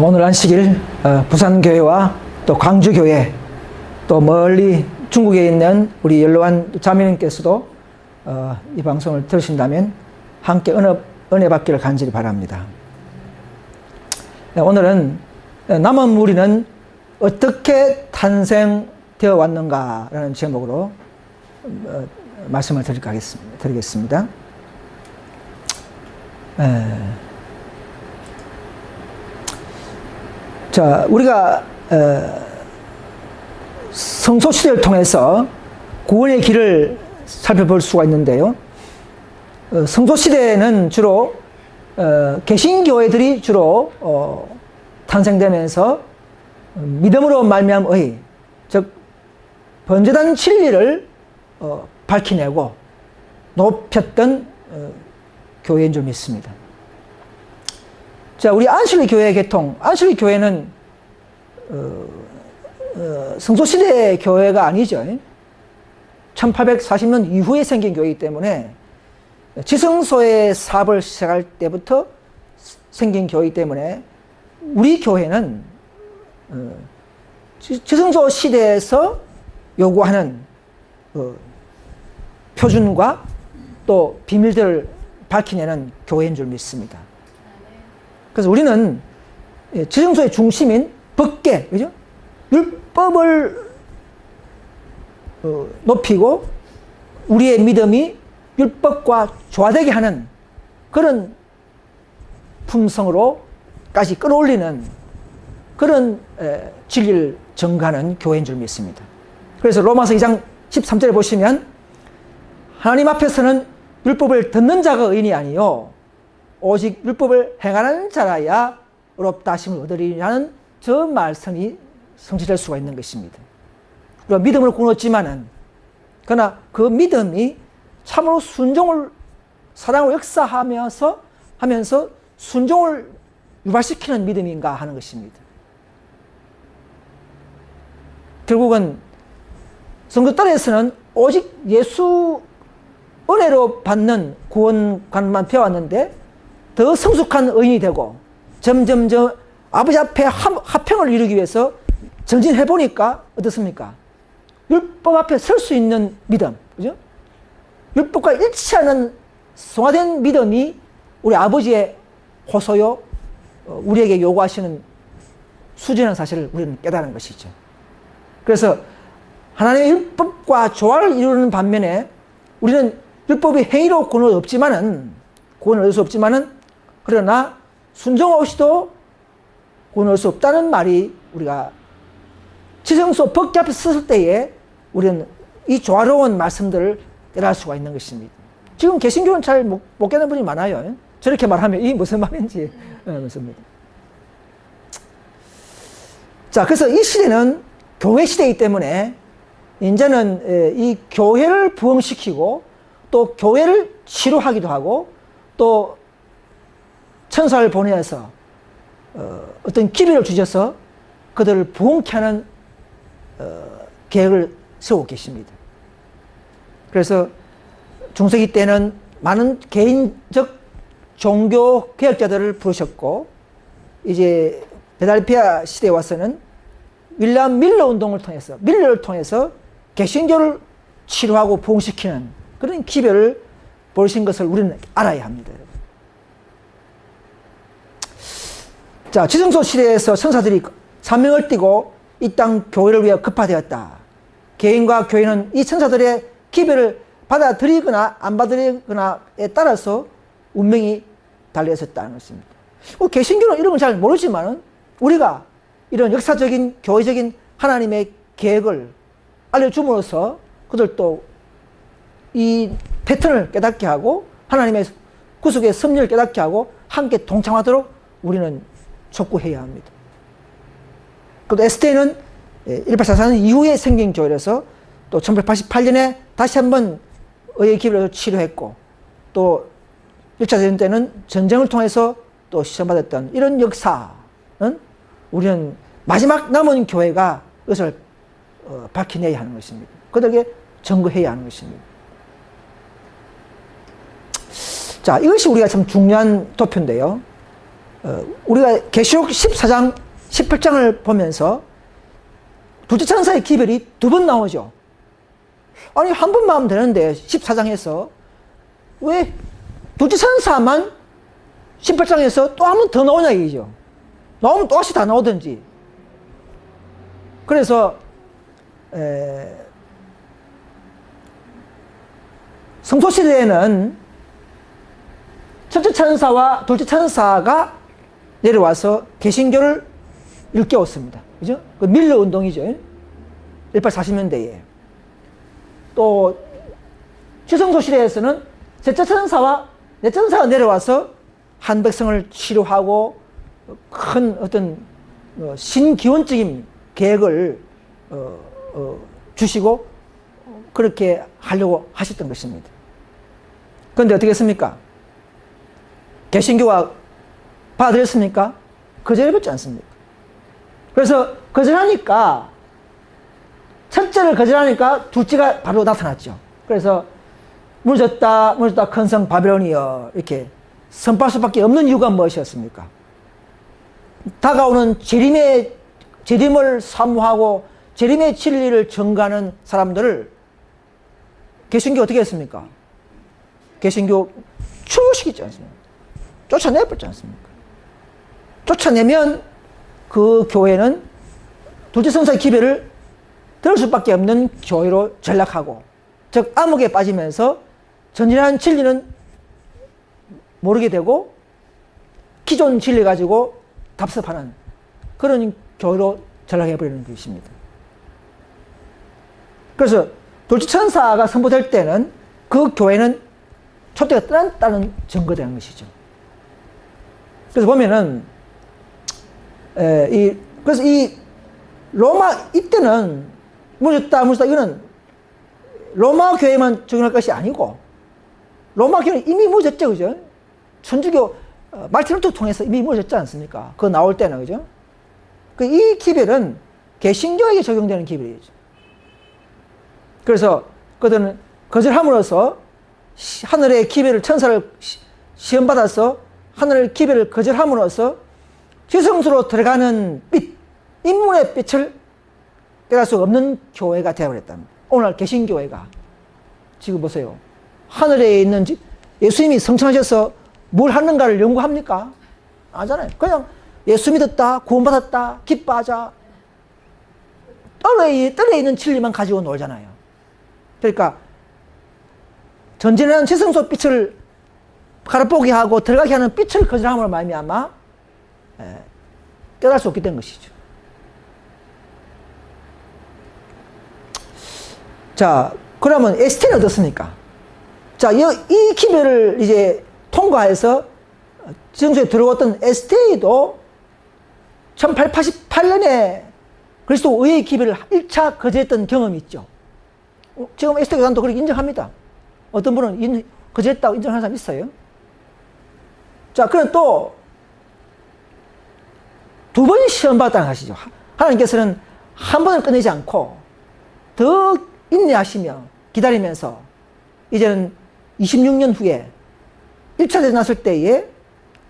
오늘 안식일 부산교회와 또 광주교회 또 멀리 중국에 있는 우리 연로한 자매님께서도 이 방송을 들으신다면 함께 은혜 받기를 간절히 바랍니다. 오늘은 남은 무리는 어떻게 탄생되어 왔는가라는 제목으로 말씀을 드리겠습니다. 자, 우리가 성소시대를 통해서 구원의 길을 살펴볼 수가 있는데요. 성소시대에는 주로 개신교회들이 주로 탄생되면서 믿음으로 말미암은 의, 즉 번제단 진리를 밝히내고 높였던 교회인 줄 믿습니다. 자, 우리 안실리 교회 개통, 안실리 교회는 성소시대 교회가 아니죠. 1840년 이후에 생긴 교회이기 때문에 지성소의 사업을 시작할 때부터 생긴 교회이기 때문에 우리 교회는 지성소 시대에서 요구하는 표준과 또 비밀들을 밝히내는 교회인 줄 믿습니다. 그래서 우리는 지성소의 중심인 법계, 그죠? 율법을 높이고 우리의 믿음이 율법과 조화되게 하는 그런 품성으로까지 끌어올리는 그런 진리를 전가하는 교회인 줄 믿습니다. 그래서 로마서 2장 13절에 보시면 하나님 앞에서는 율법을 듣는 자가 의인이 아니요 오직 율법을 행하는 자라야 의롭다 하심을 얻으리라는 저 말씀이 성취될 수가 있는 것입니다. 우리가 믿음을 구원했지만은 그러나 그 믿음이 참으로 순종을 사랑으로 역사하면서 순종을 유발시키는 믿음인가 하는 것입니다. 결국은 성도들에서는 오직 예수 은혜로 받는 구원관만 배웠는데 더 성숙한 의인이 되고 점점 아버지 앞에 화평을 이루기 위해서 전진해 보니까 어떻습니까? 율법 앞에 설 수 있는 믿음, 그죠? 율법과 일치하는 성화된 믿음이 우리 아버지의 호소요, 우리에게 요구하시는 수준이라는 사실을 우리는 깨달은 것이죠. 그래서 하나님의 율법과 조화를 이루는 반면에 우리는 율법이 행위로 구원을 얻을 수 없지만은 그러나 순종 없이도 구원을 얻을 수 없다는 말이 우리가 지성소 법계 앞에 섰을 때에 우리는 이 조화로운 말씀들을 깨달을 수가 있는 것입니다. 지금 개신교는 잘 못 깨닫는 분이 많아요. 저렇게 말하면 이게 무슨 말인지 묻습니다. 자, 그래서 이 시대는 교회 시대이기 때문에 이제는 이 교회를 부흥시키고 또 교회를 치료하기도 하고 또 천사를 보내서 어떤 기회를 주셔서 그들을 부흥케 하는 계획을 세우고 계십니다. 그래서 중세기 때는 많은 개인적 종교 개혁자들을 부르셨고 이제 필라델피아 시대에 와서는 윌리엄 밀러를 통해서 개신교를 치료하고 부흥시키는 그런 기별을 보신 것을 우리는 알아야 합니다. 자, 지성소 시대에서 천사들이 사명을 띠고 이 땅 교회를 위해 급파되었다. 개인과 교회는 이 천사들의 기별을 받아들이거나 안 받아들이거나에 따라서 운명이 달려있었다는 것입니다. 개신교는 이런 건 잘 모르지만 우리가 이런 역사적인 교회적인 하나님의 계획을 알려줌으로써 그들도 이 패턴을 깨닫게 하고 하나님의 구속의 섭리를 깨닫게 하고 함께 동참하도록 우리는 촉구해야 합니다. 또 에스테는 1844년 이후에 생긴 교회라서 또 1888년에 다시 한번 의의 기별을 치료했고 또 1차 대전 때는 전쟁을 통해서 또 시험받았던 이런 역사는 우리는 마지막 남은 교회가 그것을 밝혀내야 하는 것입니다. 그들에게 증거해야 하는 것입니다. 자, 이것이 우리가 참 중요한 도표인데요. 우리가 계시록 14장, 18장을 보면서 둘째 천사의 기별이 두 번 나오죠. 아니, 한 번만 하면 되는데 14장에서 왜 둘째 천사만 18장에서 또 한 번 더 나오냐 이거죠. 나오면 또다시 다 나오든지. 그래서 성소시대에는 첫째 천사와 둘째 천사가 내려와서 개신교를 일깨웠습니다. 그죠? 그 밀러 운동이죠. 1840년대에. 또 지성소시대에서는 셋째 천사와 넷째 천사가 내려와서 한 백성을 치료하고 큰 어떤 신기원적인 계획을 주시고 그렇게 하려고 하셨던 것입니다. 그런데 어떻게 했습니까? 개신교가 받아들였습니까? 거절해봤지 않습니까? 그래서 거절하니까, 첫째를 거절하니까 둘째가 바로 나타났죠. 그래서 무너졌다 큰 성 바벨론이여 이렇게 선포할 수밖에 없는 이유가 무엇이었습니까? 다가오는 재림을 사모하고 재림의 진리를 전가하는 사람들을 개신교 어떻게 했습니까? 개신교 추시키지 않습니까? 쫓아내버렸지 않습니까? 쫓아내면 그 교회는 둘째 성사의 기별을 들을 수밖에 없는 교회로 전락하고, 즉 암흑에 빠지면서 전진한 진리는 모르게 되고 기존 진리 가지고 답습하는 그런 교회로 전락해버리는 것입니다. 그래서 둘째 천사가 선포될 때는 그 교회는 촛대가 떠났다는 증거되는 것이죠. 그래서 보면은 그래서 이 로마 이때는 무너졌다 이거는 로마 교회만 적용할 것이 아니고, 로마 교회는 이미 무너졌죠, 그죠? 천주교 마르틴 루터 통해서 이미 무너졌지 않습니까? 그거 나올 때는, 그죠? 이 기별은 개신교에게 적용되는 기별이죠. 그래서 그들은 거절함으로써 하늘의 기별을, 천사를 시험받아서 하늘의 기별을 거절함으로써 지성소로 들어가는 빛, 인문의 빛을 깨달을 수 없는 교회가 되어버렸답니다. 오늘 개신교회가 지금 보세요. 하늘에 있는 예수님이 성천하셔서 뭘 하는가를 연구합니까? 안 하잖아요. 그냥 예수 믿었다, 구원받았다, 기뻐하자. 떨에 있는 진리만 가지고 놀잖아요. 그러니까 전진하는 지성소 빛을 가라보게 하고 들어가게 하는 빛을 거절함으로 말미암아 깨달을 수 없게 된 것이죠. 자, 그러면 에스테는 어떻습니까? 자, 이 기별을 이제 통과해서 지성소에 들어왔던 에스테도 1888년에 그리스도 의의 기별을 1차 거절했던 경험이 있죠. 지금 에스테 교단도 그렇게 인정합니다. 어떤 분은 거절했다고 인정하는 사람 있어요. 자, 그럼 또 두 번 시험받았다는 것이죠. 하나님께서는 한 번을 끝내지 않고 더 인내하시며 기다리면서 이제는 26년 후에 1차 대전 났을 때에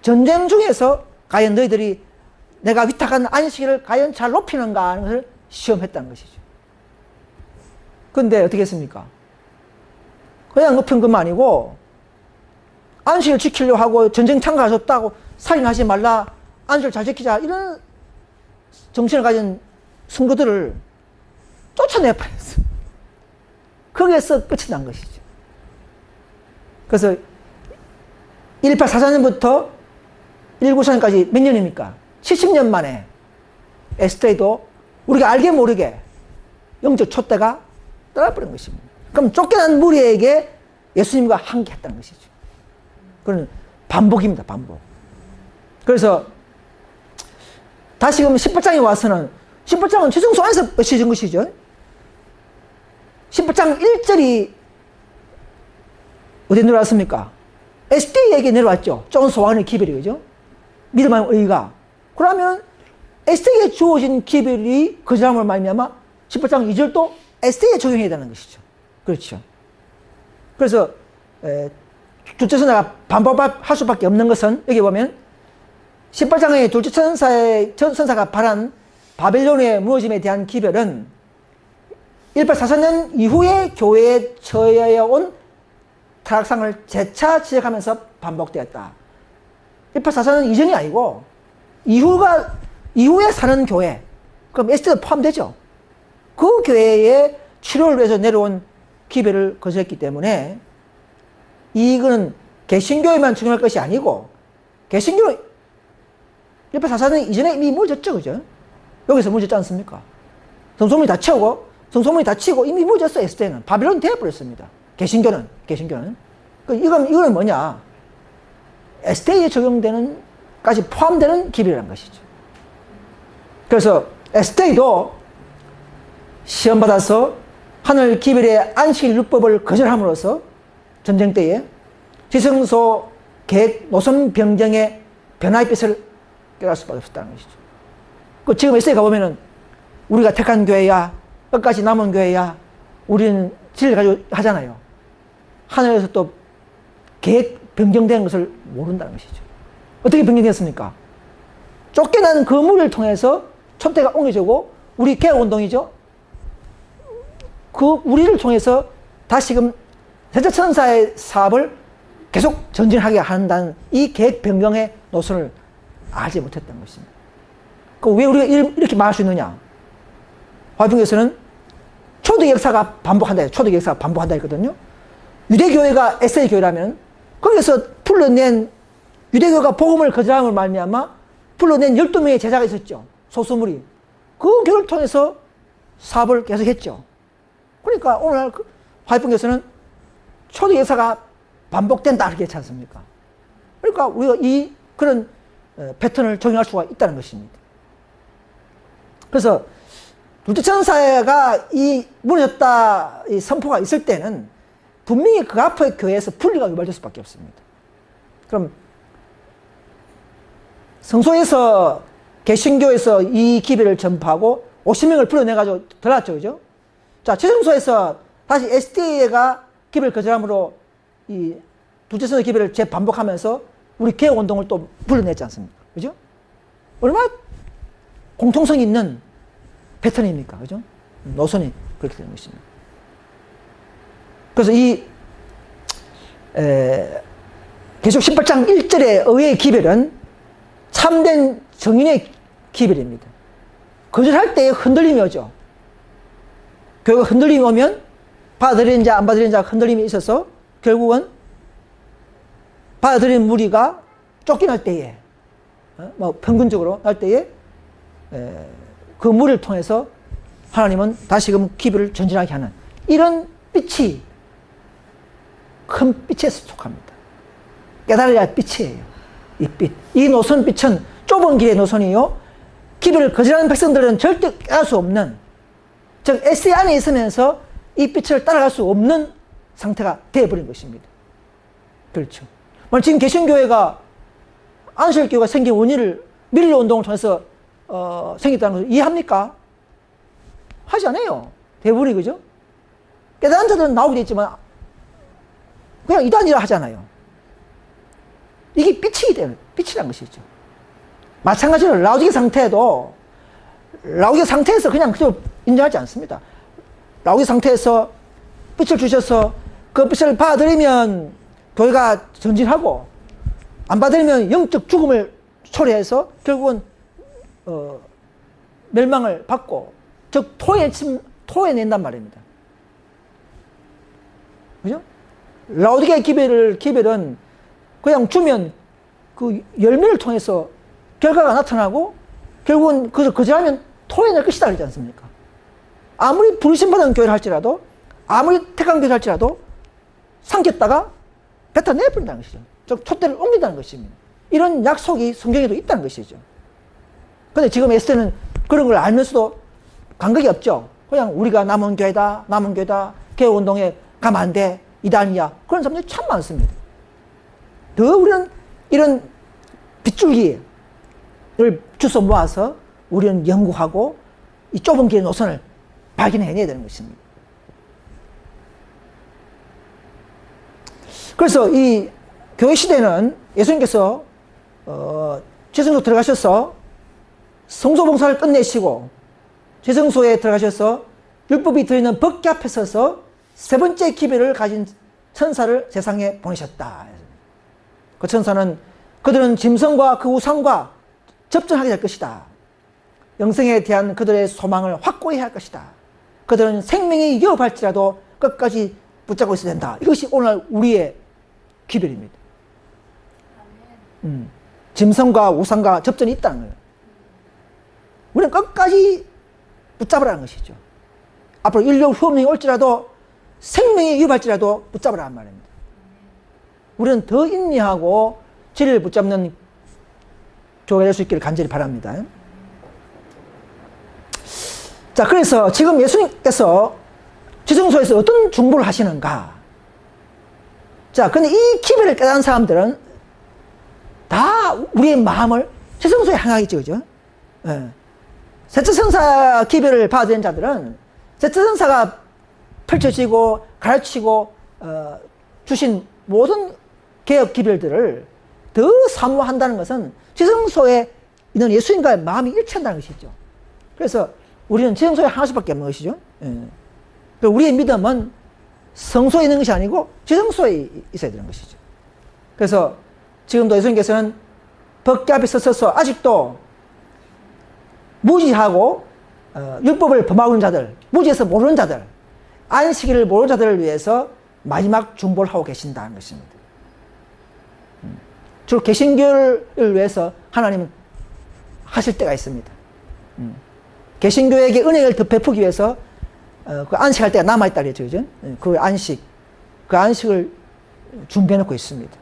전쟁 중에서 과연 너희들이 내가 위탁한 안식일을 과연 잘 높이는가 하는 것을 시험했다는 것이죠. 그런데 어떻게 했습니까? 그냥 높인 것만 아니고 안식일 지키려고 하고 전쟁 참가하셨다고 살인하지 말라, 안식일 잘 지키자, 이런 정신을 가진 성도들을 쫓아내버렸어요. 거기에서 끝이 난 것이죠. 그래서 1844년부터 1994년까지 몇 년입니까? 70년 만에 에스테도 우리가 알게 모르게 영적 촛대가 떠나버린 것입니다. 그럼 쫓겨난 무리에게 예수님과 함께 했다는 것이죠. 그건 반복입니다, 반복. 그래서 다시금 18장에 와서는 18장은 지성소 안에서 맺혀진 것이죠. 18장 1절이 어디 내려왔습니까? 에스테에게 내려왔죠. john 소환의 기별이, 그죠? 믿음의 의가. 그러면 에스테에게 주어진 기별이 거절함으로 말미암아 18장 2절도 에스테에 적용해야 되는 것이죠. 그렇죠. 그래서 둘째 선자가 반복할 수밖에 없는 것은 여기 보면 18장의 둘째 천사가 발한 바벨론의 무너짐에 대한 기별은 1844년 이후에 교회에 처해온 타락상을 재차 지적하면서 반복되었다. 1844년 이전이 아니고 이후에 사는 교회, 그럼 에스테도 포함되죠. 그 교회의 치료를 위해서 내려온 기별을 거절했기 때문에 이거는 개신교에만 중요할 것이 아니고, 개신교는 1844년 이전에 이미 무너졌죠, 그죠? 여기서 무너졌지 않습니까? 성소문이 다 채우고, 성소문이 다 치고 이미 무너졌어요, 에스테는. 바빌론 되어버렸습니다. 개신교는. 이거는 뭐냐? 에스테에 적용되는, 까지 포함되는 기별이라는 것이죠. 그래서 에스테도 시험받아서 하늘 기별의 안식일 율법을 거절함으로써 전쟁 때에 지성소 계획 노선 변경의 변화의 빛을 깨달을 수밖에 없었다는 것이죠. 지금 에스테에 가보면은 우리가 택한 교회야, 끝까지 남은 교회야, 우리는 진리를 가지고 하잖아요. 하늘에서 또 계획 변경된 것을 모른다는 것이죠. 어떻게 변경됐습니까? 쫓겨난 그 무리를 통해서 촛대가 옮겨지고, 우리 개혁운동이죠. 그 우리를 통해서 다시금 세자천사의 사업을 계속 전진하게 한다는 이 계획 변경의 노선을 알지 못했던 것입니다. 왜 우리가 이렇게 말할 수 있느냐? 화평에서는 초대 역사가 반복한다. 초대 역사가 반복한다 했거든요. 유대교회가 에세이 교회라면 거기서 풀러낸, 유대교회가 복음을 거절함을 말미암아 풀러낸 12명의 제자가 있었죠. 소수무리. 그 교회를 통해서 사업을 계속했죠. 그러니까 오늘 화평에서는 초대 역사가 반복된다 이렇게 했지 않습니까? 그러니까 우리가 그런 패턴을 적용할 수가 있다는 것입니다. 그래서 둘째 천사가 무너졌다 이 선포가 있을 때는 분명히 그 앞의 교회에서 분리가 유발될 수밖에 없습니다. 그럼 성소에서 개신교에서 이 기별을 전파하고 50명을 불러내가지고 들어왔죠, 그죠? 자, 최성소에서 다시 SDA가 기별 거절함으로 이 둘째 천사 기별을 재반복하면서 우리 개혁운동을 또 불러냈지 않습니까? 그죠? 얼마나 공통성 있는 패턴입니까? 그죠? 노선이 그렇게 되는 것입니다. 그래서 계속 18장 1절의 의의 기별은 참된 정인의 기별입니다. 거절할 때의 흔들림이 오죠. 교회가 흔들림이 오면 받아들이는 자, 안 받아들이는 자 흔들림이 있어서 결국은 받아들이는 무리가 쫓겨날 때에, 평균적으로 날 때에 그 무리를 통해서 하나님은 다시금 기별을 전진하게 하는 이런 빛이 큰 빛에서 속합니다. 깨달아야 할 빛이에요. 이 빛. 이 노선 빛은 좁은 길의 노선이요. 기별을 거절하는 백성들은 절대 깨달을 수 없는, 즉 에스에 안에 있으면서 이 빛을 따라갈 수 없는 상태가 되어버린 것입니다. 그렇죠. 지금 개신교회가 안식일교회가 생긴 원인을 밀러 운동을 통해서 생겼다는 것을 이해합니까? 하지 않아요. 대부분이, 그죠? 깨달은 자들은 나오게 돼 있지만 그냥 이단이라 하잖아요. 이게 빛이란 것이죠. 마찬가지로 라오디게 상태에도 라오디게 상태에서 그냥 그대로 인정하지 않습니다. 라오디게 상태에서 빛을 주셔서 그 빛을 받아들이면 교회가 전진하고, 안 받아들이면 영적 죽음을 초래해서 결국은 멸망을 받고, 즉 토해낸단 말입니다. 그죠? 라오디게 기별은 그냥 주면 그 열매를 통해서 결과가 나타나고 결국은 그것을 거절하면 토해낼 것이다 그러지 않습니까? 아무리 부르심받은 교회를 할지라도, 아무리 택한 교회를 할지라도 삼켰다가 뱉어내버린다는 것이죠. 즉 촛대를 옮긴다는 것입니다. 이런 약속이 성경에도 있다는 것이죠. 근데 지금 에스테는 그런 걸 알면서도 감각이 없죠. 그냥 우리가 남은 교회다, 개혁운동에 가면 안 돼, 이단이야. 그런 사람들이 참 많습니다. 더 우리는 이런 빗줄기를 주워 모아서 우리는 연구하고 이 좁은 길의 노선을 발견해내야 되는 것입니다. 그래서 이 교회 시대는 예수님께서 지성소 들어가셔서 성소봉사를 끝내시고 지성소에 들어가셔서 율법이 들어있는 법궤 앞에 서서 세 번째 기별을 가진 천사를 세상에 보내셨다. 그 천사는 그들은 짐승과 그 우상과 접전하게 될 것이다. 영생에 대한 그들의 소망을 확고히 할 것이다. 그들은 생명이 위협할지라도 끝까지 붙잡고 있어야 된다. 이것이 오늘 우리의 기별입니다. 짐승과 우상과 접전이 있다는 거예요. 우리는 끝까지 붙잡으라는 것이죠. 앞으로 인류 혁명이 올지라도 생명이 위협할지라도 붙잡으라는 말입니다. 우리는 더 인내하고 진리를 붙잡는 교회가 될 수 있기를 간절히 바랍니다. 자, 그래서 지금 예수님께서 지성소에서 어떤 중보를 하시는가? 자, 근데 이 기별을 깨달은 사람들은 다 우리의 마음을 지성소에 향하겠죠, 그죠? 예. 세차선사 기별을 받은 자들은 세차선사가 펼쳐지고 가르치고 주신 모든 개혁 기별들을 더 사모한다는 것은 지성소에 있는 예수님과의 마음이 일치한다는 것이죠. 그래서 우리는 지성소에 향할 수밖에 없는 것이죠. 예. 우리의 믿음은 성소에 있는 것이 아니고 지성소에 있어야 되는 것이죠. 그래서 지금도 예수님께서는 법궤 앞에 서서 아직도 무지하고 율법을 범하고 있는 자들, 무지해서 모르는 자들, 안식일을 모르는 자들을 위해서 마지막 중보를 하고 계신다는 것입니다. 주로 개신교를 위해서 하나님은 하실 때가 있습니다. 개신교에게 은혜를 더 베푸기 위해서 그 안식할 때가 남아있다 그랬죠, 그죠? 그 안식을 준비해 놓고 있습니다.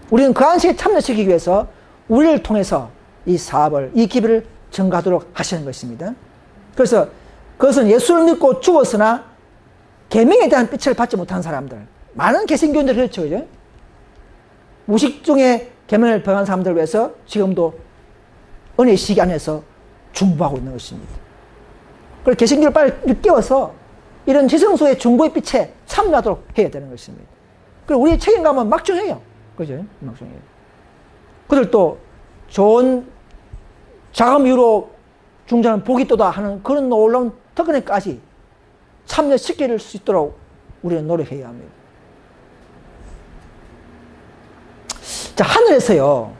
우리는 그 안식에 참여시키기 위해서 우리를 통해서 이 사업을, 이 기별을 증가하도록 하시는 것입니다. 그래서 그것은 예수를 믿고 죽었으나 계명에 대한 빛을 받지 못한 사람들, 많은 개신교인들이 그렇죠, 그죠? 무식 중에 계명을 범한 사람들을 위해서 지금도 은혜의 시기 안에서 중보하고 있는 것입니다. 그래서 개신교를 빨리 깨워서 이런 지성소의 중보의 빛에 참여하도록 해야 되는 것입니다. 그리고 우리의 책임감은 막중해요. 그죠? 막중해요. 그들도 좋은 자금 이후로 중자는 복이 또다 하는 그런 놀라운 특권에까지 참여시킬 수 있도록 우리는 노력해야 합니다. 자, 하늘에서요,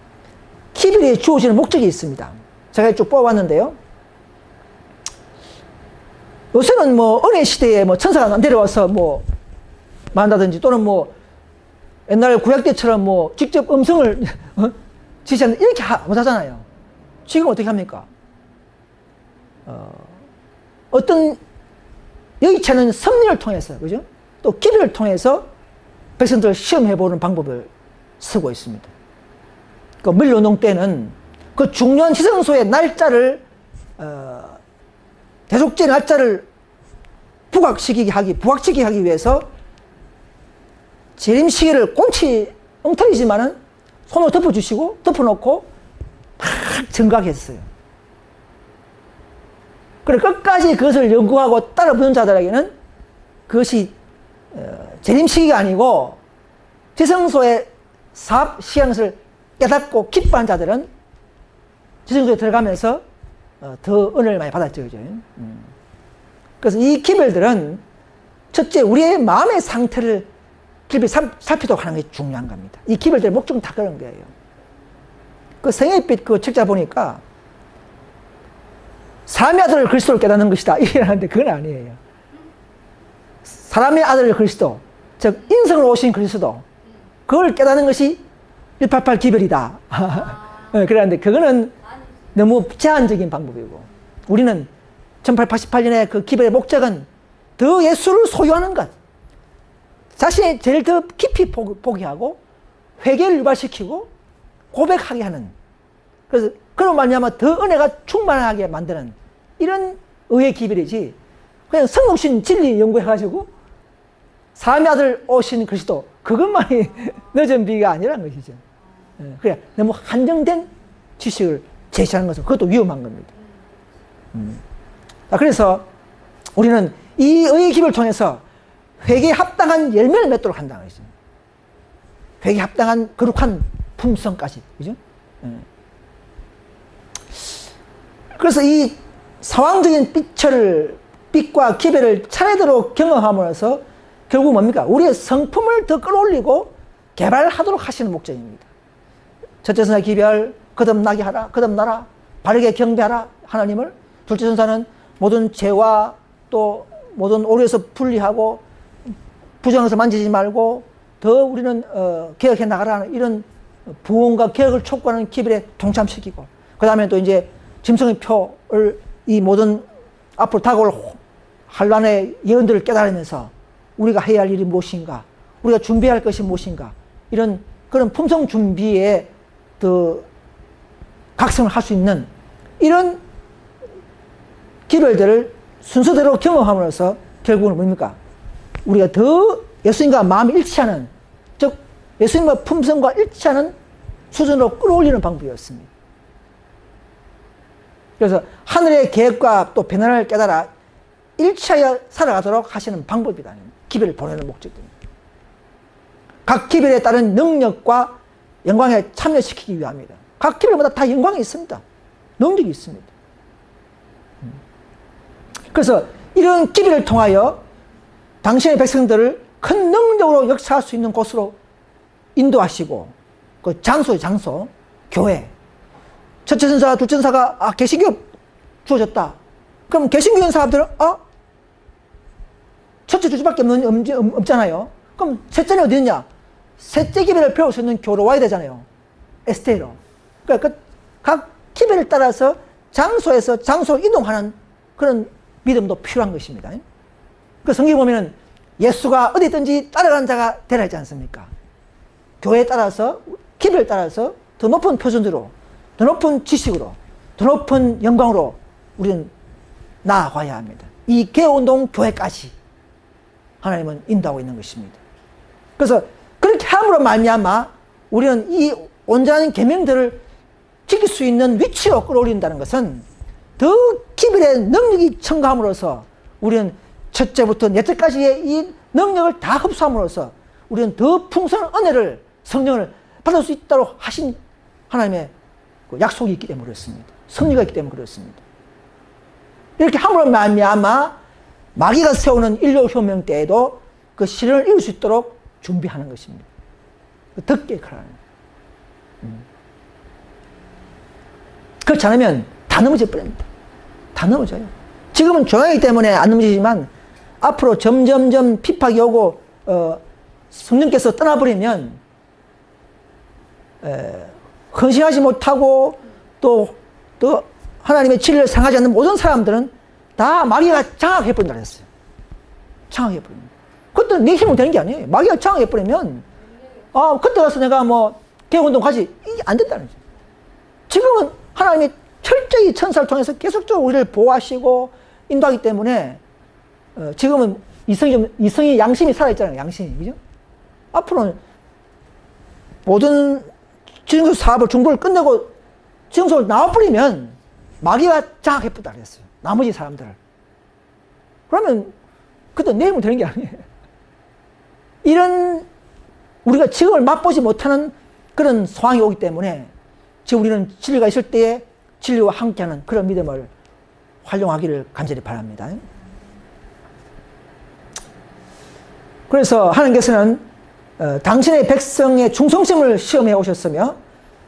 기별이 주어지는 목적이 있습니다. 제가 쭉 뽑아봤는데요. 요새는 뭐, 은혜 시대에 뭐, 천사가 내려와서 뭐, 만다든지 또는 뭐, 옛날 구약 때처럼 뭐, 직접 음성을 지시하는 이렇게 못하잖아요. 지금 어떻게 합니까? 어떤 여의치않은 섭리를 통해서, 그죠? 또 기별을 통해서 백성들을 시험해보는 방법을 쓰고 있습니다. 그 밀로농 때는 그 중요한 지성소의 날짜를, 대속제 날짜를 부각시키게 하기 위해서 재림시기를 꽁치 엉터리지만은 손으로 덮어주시고, 덮어놓고 막 증각했어요. 그래, 끝까지 그것을 연구하고 따라붙는 자들에게는 그것이 재림시기가 아니고 지성소의 사업 시행을 깨닫고 기뻐한 자들은 지성소에 들어가면서 더 은혜를 많이 받았죠. 그죠? 그래서 이 기별들은 첫째, 우리의 마음의 상태를 깊이 살피도록 하는 게 중요한 겁니다. 이 기별들의 목적은 다 그런 거예요. 그 생애빛 그 책자 보니까 사람의 아들을 그리스도를 깨닫는 것이다 이러는데 그건 아니에요. 사람의 아들 그리스도, 즉 인성으로 오신 그리스도, 그걸 깨닫는 것이 188 기별이다. 그러는데 그거는 너무 제한적인 방법이고, 우리는 1888년에 그 기별의 목적은 더 예수를 소유하는 것, 자신의 죄를 더 깊이 포기하고 회개를 유발시키고 고백하게 하는, 그래서 그런 말미암아 더 은혜가 충만하게 만드는 이런 의의 기별이지, 그냥 성육신 진리 연구해가지고 사람의 아들 오신 그리스도 그것만이 늦은 비가 아니라는 것이죠. 그래, 너무 한정된 지식을 제시하는 것은 그것도 위험한 겁니다. 그래서 우리는 이 의의 기별을 통해서 회개에 합당한 열매를 맺도록 한다는 것입니다. 회개에 합당한 거룩한 품성까지, 그죠? 그래서 이 사왕적인 빛과 기별을 차례대로 경험함으로써 결국 뭡니까? 우리의 성품을 더 끌어올리고 개발하도록 하시는 목적입니다. 첫째 선사 기별, 거듭나게 하라, 거듭나라, 바르게 경배하라 하나님을. 둘째 선사는 모든 죄와 또 모든 오류에서 분리하고 부정한 것을 만지지 말고 더 우리는 개혁해 나가라는 이런 부흥과 개혁을 촉구하는 기별에 동참시키고, 그 다음에 또 이제 짐승의 표를 이 모든 앞으로 다가올 환란의 예언들을 깨달으면서 우리가 해야 할 일이 무엇인가, 우리가 준비할 것이 무엇인가, 이런 그런 품성 준비에 그 각성을 할 수 있는 이런 기별들을 순서대로 경험함으로써 결국은 뭡니까? 우리가 더 예수님과 마음이 일치하는, 즉 예수님과 품성과 일치하는 수준으로 끌어올리는 방법이었습니다. 그래서 하늘의 계획과 또 변화를 깨달아 일치하여 살아가도록 하시는 방법이다. 기별을 보내는 목적입니다. 각 기별에 따른 능력과 영광에 참여시키기 위함이다. 각 기별마다 다 영광이 있습니다. 능력이 있습니다. 그래서 이런 기별을 통하여 당신의 백성들을 큰 능력으로 역사할 수 있는 곳으로 인도하시고, 그 장소, 교회. 첫째 선사, 둘째 선사가 개신교 주어졌다. 그럼 개신교 사람들은 첫째 주주밖에 없잖아요. 그럼 셋째는 어디 있냐? 셋째 기별을 배울 수 있는 교로 와야 되잖아요. 에스테로. 그러니까 각 기별을 따라서 장소에서 장소로 이동하는 그런 믿음도 필요한 것입니다. 그 성경에 보면은 예수가 어디 있든지 따라가는 자가 되라 하지 않습니까? 교회에 따라서, 기별에 따라서 더 높은 표준으로, 더 높은 지식으로, 더 높은 영광으로 우리는 나아가야 합니다. 이 개운동 교회까지 하나님은 인도하고 있는 것입니다. 그래서 그렇게 함으로 말미암아 우리는 이 온전한 계명들을 지킬 수 있는 위치로 끌어올린다는 것은, 더 기별의 능력이 첨가함으로써 우리는 첫째부터 넷째까지의 이 능력을 다 흡수함으로써 우리는 더 풍성한 은혜를, 성령을 받을 수 있도록 하신 하나님의 약속이 있기 때문에 그렇습니다. 섭리가 있기 때문에 그렇습니다. 이렇게 함으로 말미암아 마귀가 세우는 인류혁명 때에도 그 실현을 이룰 수 있도록 준비하는 것입니다. 덕계 크라는. 그렇지 않으면 다 넘어져 버립니다. 다 넘어져요. 지금은 조용하기 때문에 안 넘어지지만 앞으로 점점점 핍박이 오고 성령께서 떠나버리면 헌신하지 못하고 또 하나님의 진리를 상하지 않는 모든 사람들은 다 마귀가 장악해버린다 그랬어요. 장악해버립니다. 그때 내 힘으로 되는 게 아니에요. 마귀가 장악해버리면 그때 가서 내가 뭐 개혁운동 가지, 이게 안 된다는 거죠. 지금은 하나님이 철저히 천사를 통해서 계속적으로 우리를 보호하시고 인도하기 때문에 지금은 이성의 양심이 살아있잖아요. 양심이. 그죠? 앞으로는 모든 지정서 사업을 중도를 끝내고 지정서를 나와버리면 마귀가 장악해버린다 그랬어요. 나머지 사람들을. 그러면 그때 내 힘으로 되는 게 아니에요. 이런 우리가 지금을 맛보지 못하는 그런 상황이 오기 때문에 지금 우리는 진리가 있을 때에 진리와 함께하는 그런 믿음을 활용하기를 간절히 바랍니다. 그래서 하나님께서는 당신의 백성의 충성심을 시험해 오셨으며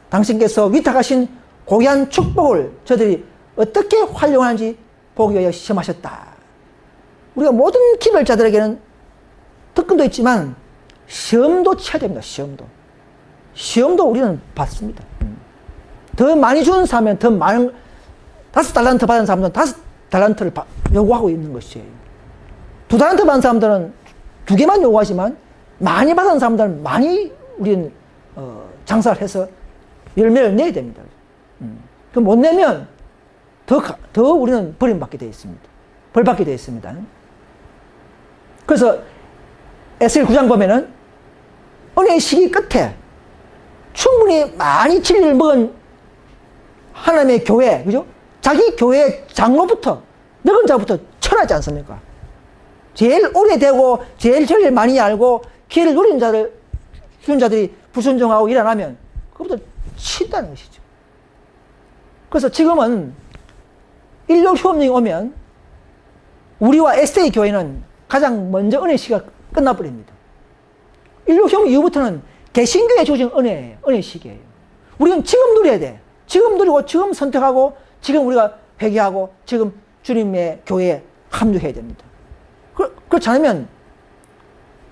당신께서 위탁하신 고귀한 축복을 저들이 어떻게 활용하는지 보기 위하여 시험하셨다. 우리가 모든 기별자들에게는 특권도 있지만 시험도 쳐야 됩니다. 시험도 우리는 받습니다. 더 많이 주는 사람은 더 많은, 5달란트 받은 사람들은 5달란트를 요구하고 있는 것이에요. 2달란트 받은 사람들은 2개만 요구하지만 많이 받은 사람들은 많이 우리는 장사를 해서 열매를 내야 됩니다. 그 못 내면 더 우리는 버림받게 되어 있습니다. 벌받게 되어 있습니다. 그래서 에스겔 9장 보면은 은혜의 시기 끝에 충분히 많이 진리를 먹은 하나님의 교회, 그죠? 자기 교회 장로부터, 늙은 자부터 철하지 않습니까? 제일 오래되고, 제일 진리를 많이 알고, 기회를 누린 자들이 불순종하고 일 안 하면, 그것부터 친다는 것이죠. 그래서 지금은 일요휴업령이 오면 우리와 에스테이 교회는 가장 먼저 은혜 시기가 끝나버립니다. 일요휴업 이후부터는 개신교에 주어진 은혜예요. 은혜 시기예요. 우리는 지금 누려야 돼. 지금 누리고 지금 선택하고 지금 우리가 회개하고 지금 주님의 교회에 합류해야 됩니다. 그렇지 않으면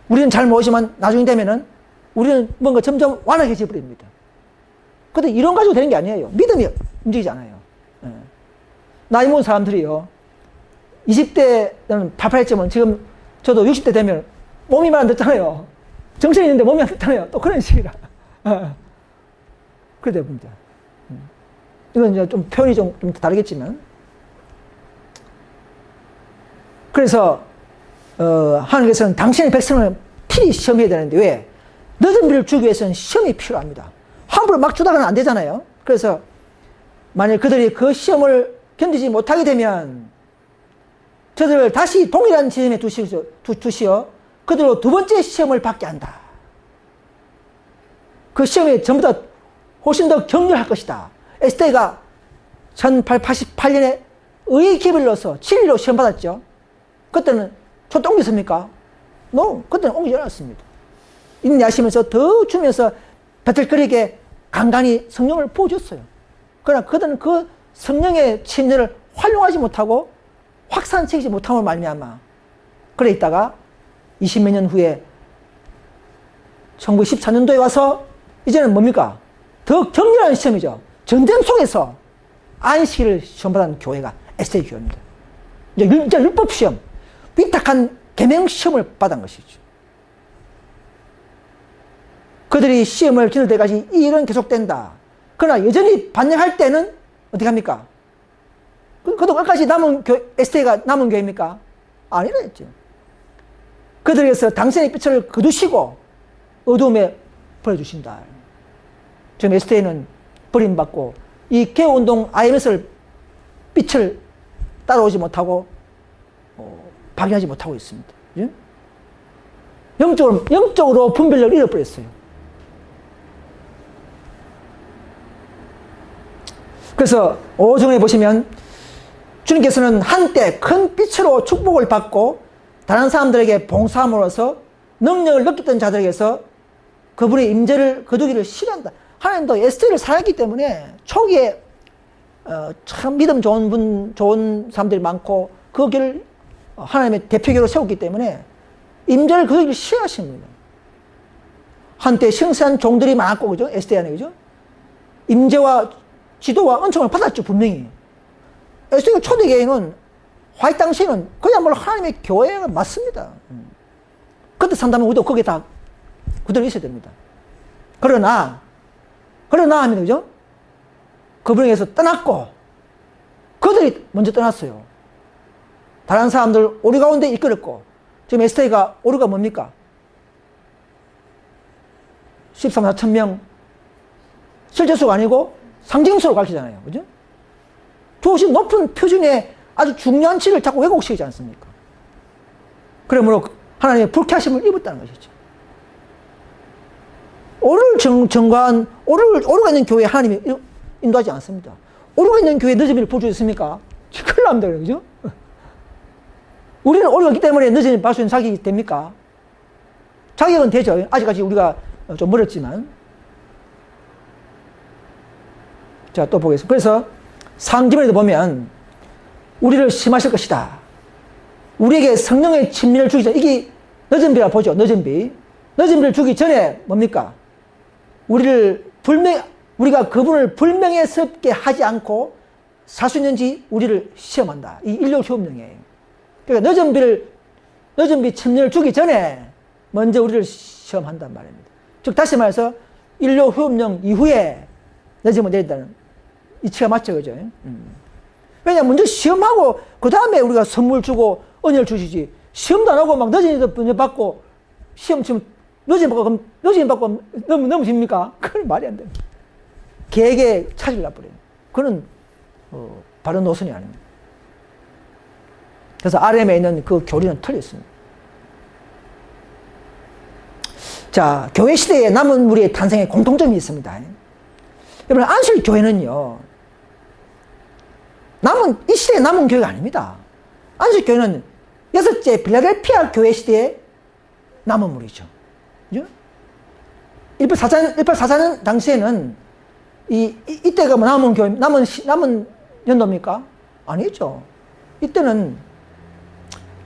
우리는 잘 모르지만 나중에 되면은 우리는 뭔가 점점 완악해져 버립니다. 근데 이런 가지고 되는 게 아니에요. 믿음이 움직이잖아요. 나이 먹은 사람들이요. 20대는 팔팔했지만 지금 저도 60대 되면 몸이 말 안 듣잖아요. 정신이 있는데 몸이 안 듣잖아요. 또 그런 식이라. 그래 됩니다. 이건 이제 좀 표현이 좀 다르겠지만. 그래서, 하나님께서는 당신의 백성을 필히 시험해야 되는데 왜? 늦은 비를 주기 위해서는 시험이 필요합니다. 함부로 막 주다가는 안 되잖아요. 그래서 만약 그들이 그 시험을 견디지 못하게 되면 저들을 다시 동일한 지점에 두시어 그들로 두 번째 시험을 받게 한다. 그 시험이 전부 다 훨씬 더 격렬할 것이다. 에스테가 1888년에 의의 기회를 넣어서 7일로 시험 받았죠. 그때는 초대 옮겼습니까? No, 그때는 옮기지 않았습니다. 인내하시면서 더 주면서 배틀거리게 간간히 성령을 부어줬어요. 그러나 그들은 그 성령의 침례를 활용하지 못하고 확산시키지 못함을 말미암아 그래 있다가 20몇 년 후에 1914년도에 와서 이제는 뭡니까? 더 격렬한 시험이죠. 전쟁 속에서 안식일을 시험받은 교회가 에스테이 교회입니다. 이제 율법 시험, 위탁한 계명 시험을 받은 것이죠. 그들이 시험을 지낼 때까지 이 일은 계속된다. 그러나 여전히 반역할 때는 어떻게 합니까? 그도 끝까지 에스테이가 남은 교회입니까? 아니라 했죠. 그들에게서 당신의 빛을 거두시고 어두움에 버려주신다. 지금 에스테이는 버림받고 이 개혁운동 IMS를 빛을 따라오지 못하고 발견하지 못하고 있습니다. 그죠? 영적으로 분별력을 잃어버렸어요. 그래서 5절에 보시면 주님께서는 한때 큰 빛으로 축복을 받고 다른 사람들에게 봉사함으로써 능력을 느꼈던 자들에게서 그분의 임재를 거두기를 싫어한다. 하나님도 에스테를 사랑했기 때문에 초기에 참 믿음 좋은 사람들이 많고 그 길을 하나님의 대표교로 세웠기 때문에 임재를 거두기를 싫어하십니다. 한때 신성한 종들이 많았고 그죠? 에스테 안에 그죠? 임재와 지도와 은총을 받았죠 분명히. 에스테가 초대교회는 화이트 당시에는 그야말로 하나님의 교회가 맞습니다. 그때 산다면 우리도 거기에 다 그대로 있어야 됩니다. 그러나 합니다. 그죠? 그분에게서 떠났고 그들이 먼저 떠났어요. 다른 사람들 오류 가운데 이끌었고 지금 에스테가 오류가 뭡니까? 13만 4천 명 실제수가 아니고 상징수로 가르치잖아요. 그죠? 조금 높은 표준의 아주 중요한 치를 자꾸 왜곡시키지 않습니까? 그러므로 하나님의 불쾌하심을 입었다는 것이죠. 오류를 증거한, 오류가 있는 교회에 하나님이 인도하지 않습니다. 오류가 있는 교회에 늦은 일을 보여주고 있습니까? 큰일 납니다. 그죠? 우리는 오류가 있기 때문에 늦은 일을 볼 수 있는 자격이 됩니까? 자격은 되죠. 아직까지 우리가 좀 멀었지만. 자, 또 보겠습니다. 그래서 상기문에도 보면 우리를 심하실 것이다. 우리에게 성령의 침례를 주기 전에 이게 늦은 비라 보죠. 늦은 비. 늦은 비를 주기 전에 뭡니까? 우리가 그분을 불명예스럽게 하지 않고 살 수 있는지 우리를 시험한다. 이 일요휴업령이에요. 그러니까 늦은 비 침례를 주기 전에 먼저 우리를 시험한단 말입니다. 즉 다시 말해서 일요휴업령 이후에 늦으면 내린다는 이치가 맞죠, 그죠? 왜냐면 먼저 시험하고 그 다음에 우리가 선물 주고 은혜를 주시지. 시험도 안 하고 막 늦은 일 받고 시험 치면 늦은 받고 넘으십니까? 그건 말이 안 됩니다. 계획에 차질을 나버려요. 그건 바른 노선이 아닙니다. 그래서 RM에 있는 그 교리는 틀렸습니다. 자, 교회 시대에 남은 우리의 탄생에 공통점이 있습니다. 여러분, 안식교회는요, 이 시대에 남은 교회가 아닙니다. 안식교회는 여섯째 필라델피아 교회 시대에 남은 무리죠. 그죠? 1844년 당시에는 이때가 뭐 남은 교회, 남은 연도입니까? 아니죠. 이때는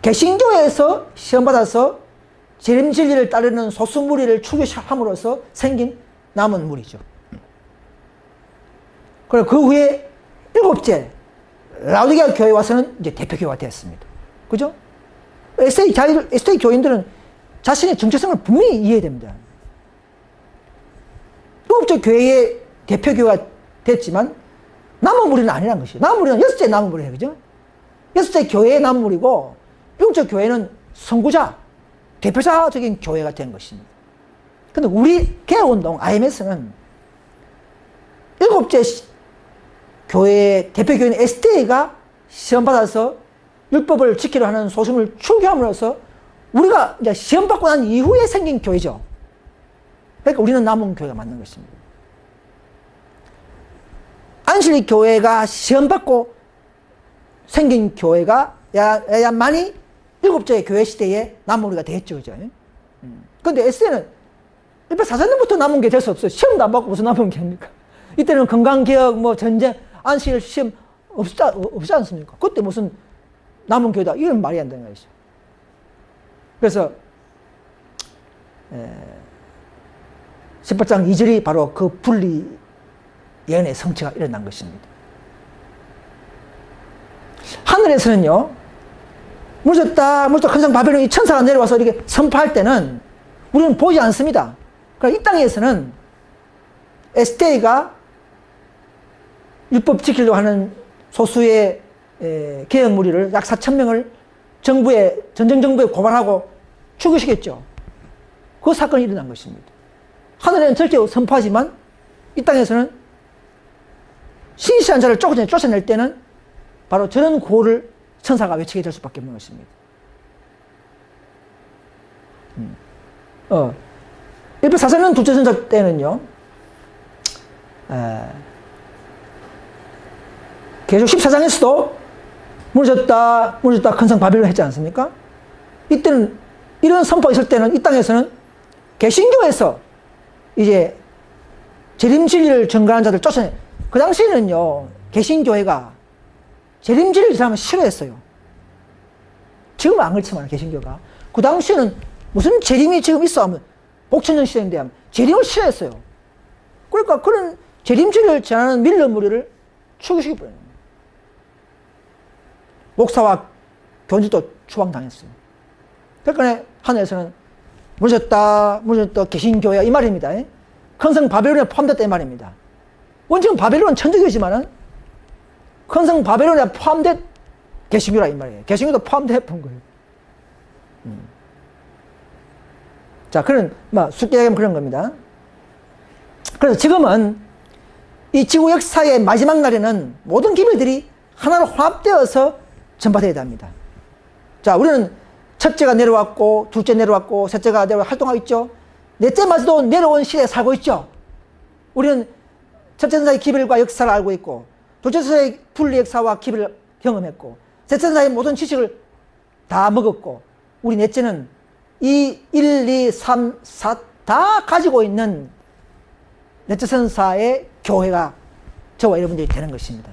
개신교에서 시험받아서 재림 진리를 따르는 소수 무리를 추구함으로써 생긴 남은 무리죠. 그리고 그 후에 일곱째 라오디게아 교회에 와서는 이제 대표교회가 되었습니다. 그죠? SDA 교인들은 자신의 정체성을 분명히 이해해야 됩니다. 일곱째 교회의 대표교회가 됐지만 남은 무리는 아니라는 것이죠. 남은 무리는 여섯째 남은 무리예요. 그죠? 여섯째 교회의 남은 무리고 일곱째 교회는 선구자, 대표자적인 교회가 된 것입니다. 근데 우리 개혁운동 IMS는 일곱째 교회의 대표교회인 SDA가 시험받아서 율법을 지키려 하는 소수를 출교함으로써 우리가 이제 시험받고 난 이후에 생긴 교회죠. 그러니까 우리는 남은 교회가 맞는 것입니다. 안실리 교회가 시험받고 생긴 교회가 야만이 일곱째 교회 시대에 남은 우리가 됐죠. 그죠? 근데 SD는 1844년부터 남은 게 될 수 없어요. 시험도 안 받고 무슨 남은 게입니까? 이때는 건강개혁, 뭐 전쟁, 안실 시험 없지 않습니까? 그때 무슨 남은 교회다. 이건 말이 안 되는 것이죠. 그래서 18장 2절이 바로 그 분리 예언의 성취가 일어난 것입니다. 하늘에서는요, 무너졌다 큰 성 바벨론 이 천사가 내려와서 이렇게 선포할 때는 우리는 보지 않습니다. 그러니까 이 땅에서는 SDA가 율법 지키려고 하는 소수의 개혁 무리를 약 4,000명을 전쟁정부에 고발하고 죽이시겠죠. 그 사건이 일어난 것입니다. 하늘에는 절대 선포하지만 이 땅에서는 신실한 자를 쫓아낼 때는 바로 저런 구호를 천사가 외치게 될 수밖에 없는 것입니다. 1844년 둘째 전작 때는요, 계속 14장에서도 무너졌다 큰 성 바벨론 했지 않습니까? 이때는 이런 선포가 있을 때는 이 땅에서는 개신교에서 이제 재림 진리를 전가하는 자들 쫓아내. 그 당시에는요, 개신교회가 재림 진리를 사람을 싫어했어요. 지금은 안 그렇지만 개신교가 그 당시에는 무슨 재림이 지금 있어 하면 복천년 시대인데 하면 재림을 싫어했어요. 그러니까 그런 재림 진리를 전하는 밀러 무리를 죽이시기 뿌려요. 목사와 교인들도 추방당했어요. 그러니까 하늘에서는 무너졌다 개신교회가 이 말입니다. 큰 성 바벨론에 포함됐다 이 말입니다. 원칙은 바벨론은 천주교지만은 큰 성 바벨론에 포함된 개신교라 이 말이에요. 개신교도 포함돼 본 거예요. 자, 쉽게 얘기하면 그런 겁니다. 그래서 지금은 이 지구 역사의 마지막 날에는 모든 기별들이 하나로 혼합되어서 전파되어야 합니다. 자, 우리는 첫째가 내려왔고, 둘째 내려왔고, 셋째가 활동하고 있죠. 넷째마저도 내려온 시대에 살고 있죠. 우리는 첫째 천사의 기별과 역사를 알고 있고, 둘째 천사의 분리 역사와 기별을 경험했고, 셋째 천사의 모든 지식을 다 먹었고, 우리 넷째는 이 1, 2, 3, 4 다 가지고 있는 넷째 천사의 교회가 저와 여러분들이 되는 것입니다.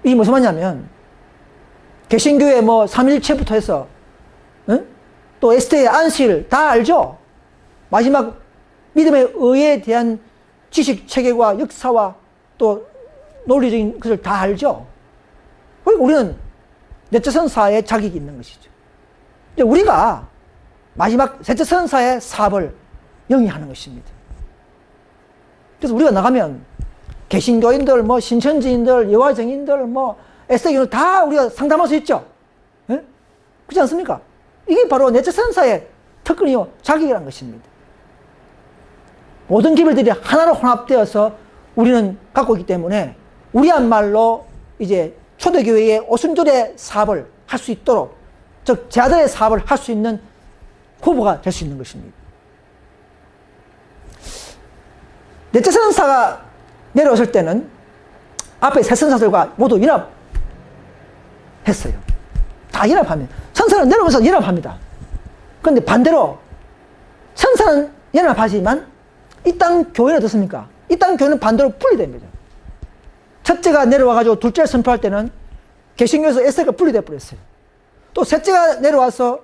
이게 무슨 말이냐면, 개신교회 삼일체부터 해서, 또 SDA 안실 다 알죠? 마지막 믿음의 의에 대한 지식 체계와 역사와 또 논리적인 것을 다 알죠? 그리고 우리는 넷째 천사의 자격이 있는 것이죠. 우리가 마지막 셋째 천사의 사업을 영위하는 것입니다. 그래서 우리가 나가면 개신교인들, 신천지인들, 여화정인들, SDA교인들 다 우리가 상담할 수 있죠. 예? 그렇지 않습니까? 이게 바로 넷째 천사의 특권이요 자격이라는 것입니다. 모든 기별들이 하나로 혼합되어서 우리는 갖고 있기 때문에 우리야말로 이제 초대교회의 오순절의 사업을 할 수 있도록, 즉 제아들의 사업을 할 수 있는 후보가 될 수 있는 것입니다. 넷째 천사가 내려오실 때는 앞에 세 선사들과 모두 연합했어요. 다 연합합니다. 천사는 내려오면서 연합합니다. 그런데 반대로 천사는 연합하지만 이 땅 교회는 어떻습니까? 이 땅 교회는 반대로 분리됩니다. 첫째가 내려와가지고 둘째를 선포할 때는 개신교에서 에스더가 분리돼 버렸어요. 또 셋째가 내려와서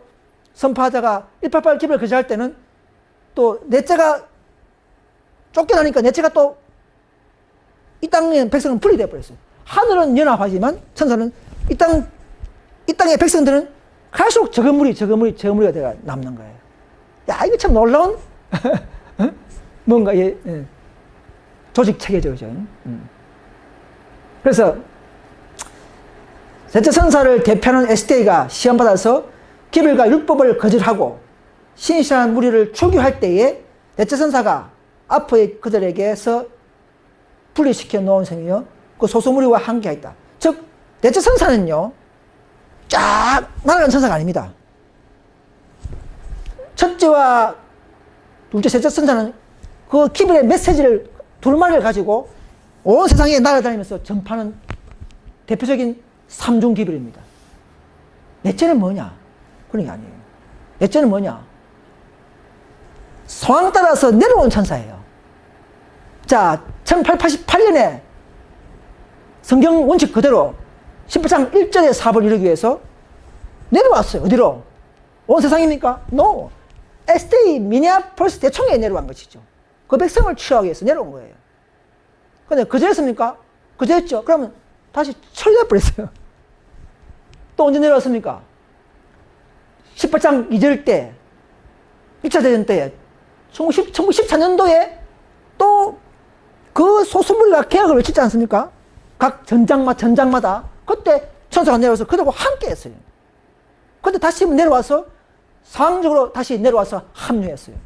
선포하다가 188 기별을 거절할 때는 또 넷째가 쫓겨나니까 넷째가 또 이 땅의 백성은 분리돼 버렸어요. 하늘은 연합하지만 천사는 이 땅의 백성들은 갈수록 적은 무리가 되어 남는 거예요. 야, 이거 참 놀라운 뭔가 조직 체계죠, 그죠? 그래서 셋째 선사를 대표하는 에스테가 시험받아서 기별과 율법을 거절하고 신실한 무리를 초기할 때에 넷째 선사가 앞에 그들에게서 분리시켜 놓은 셈이요, 그 소수무리와 함께하였다. 즉 넷째 선사는요 쫙 날아간 천사가 아닙니다. 첫째와 둘째, 셋째 선사는 그 기별의 메시지를 두루마리를 가지고 온 세상에 날아다니면서 전파하는 대표적인 삼중 기별입니다. 넷째는 뭐냐? 그런 게 아니에요. 넷째는 뭐냐? 상황 따라서 내려온 천사예요. 자, 1888년에 성경 원칙 그대로 18장 1절의 사업을 이루기 위해서 내려왔어요. 어디로? 온 세상입니까? No. 에스테이 미니아폴리스 대총회에 내려온 것이죠. 그 백성을 취하기 위해서 내려온 거예요. 근데 그제였습니까? 그제였죠. 그러면 다시 처리돼 버렸어요. 또 언제 내려왔습니까? 18장 2절 때, 1차 대전 때, 1914년도에 또 그 소수무리가 개혁을 외치지 않습니까? 각 전장마다 그때 천사가 내려와서 그들과 함께 했어요. 근데 다시 내려와서 상황적으로 다시 내려와서 합류했어요.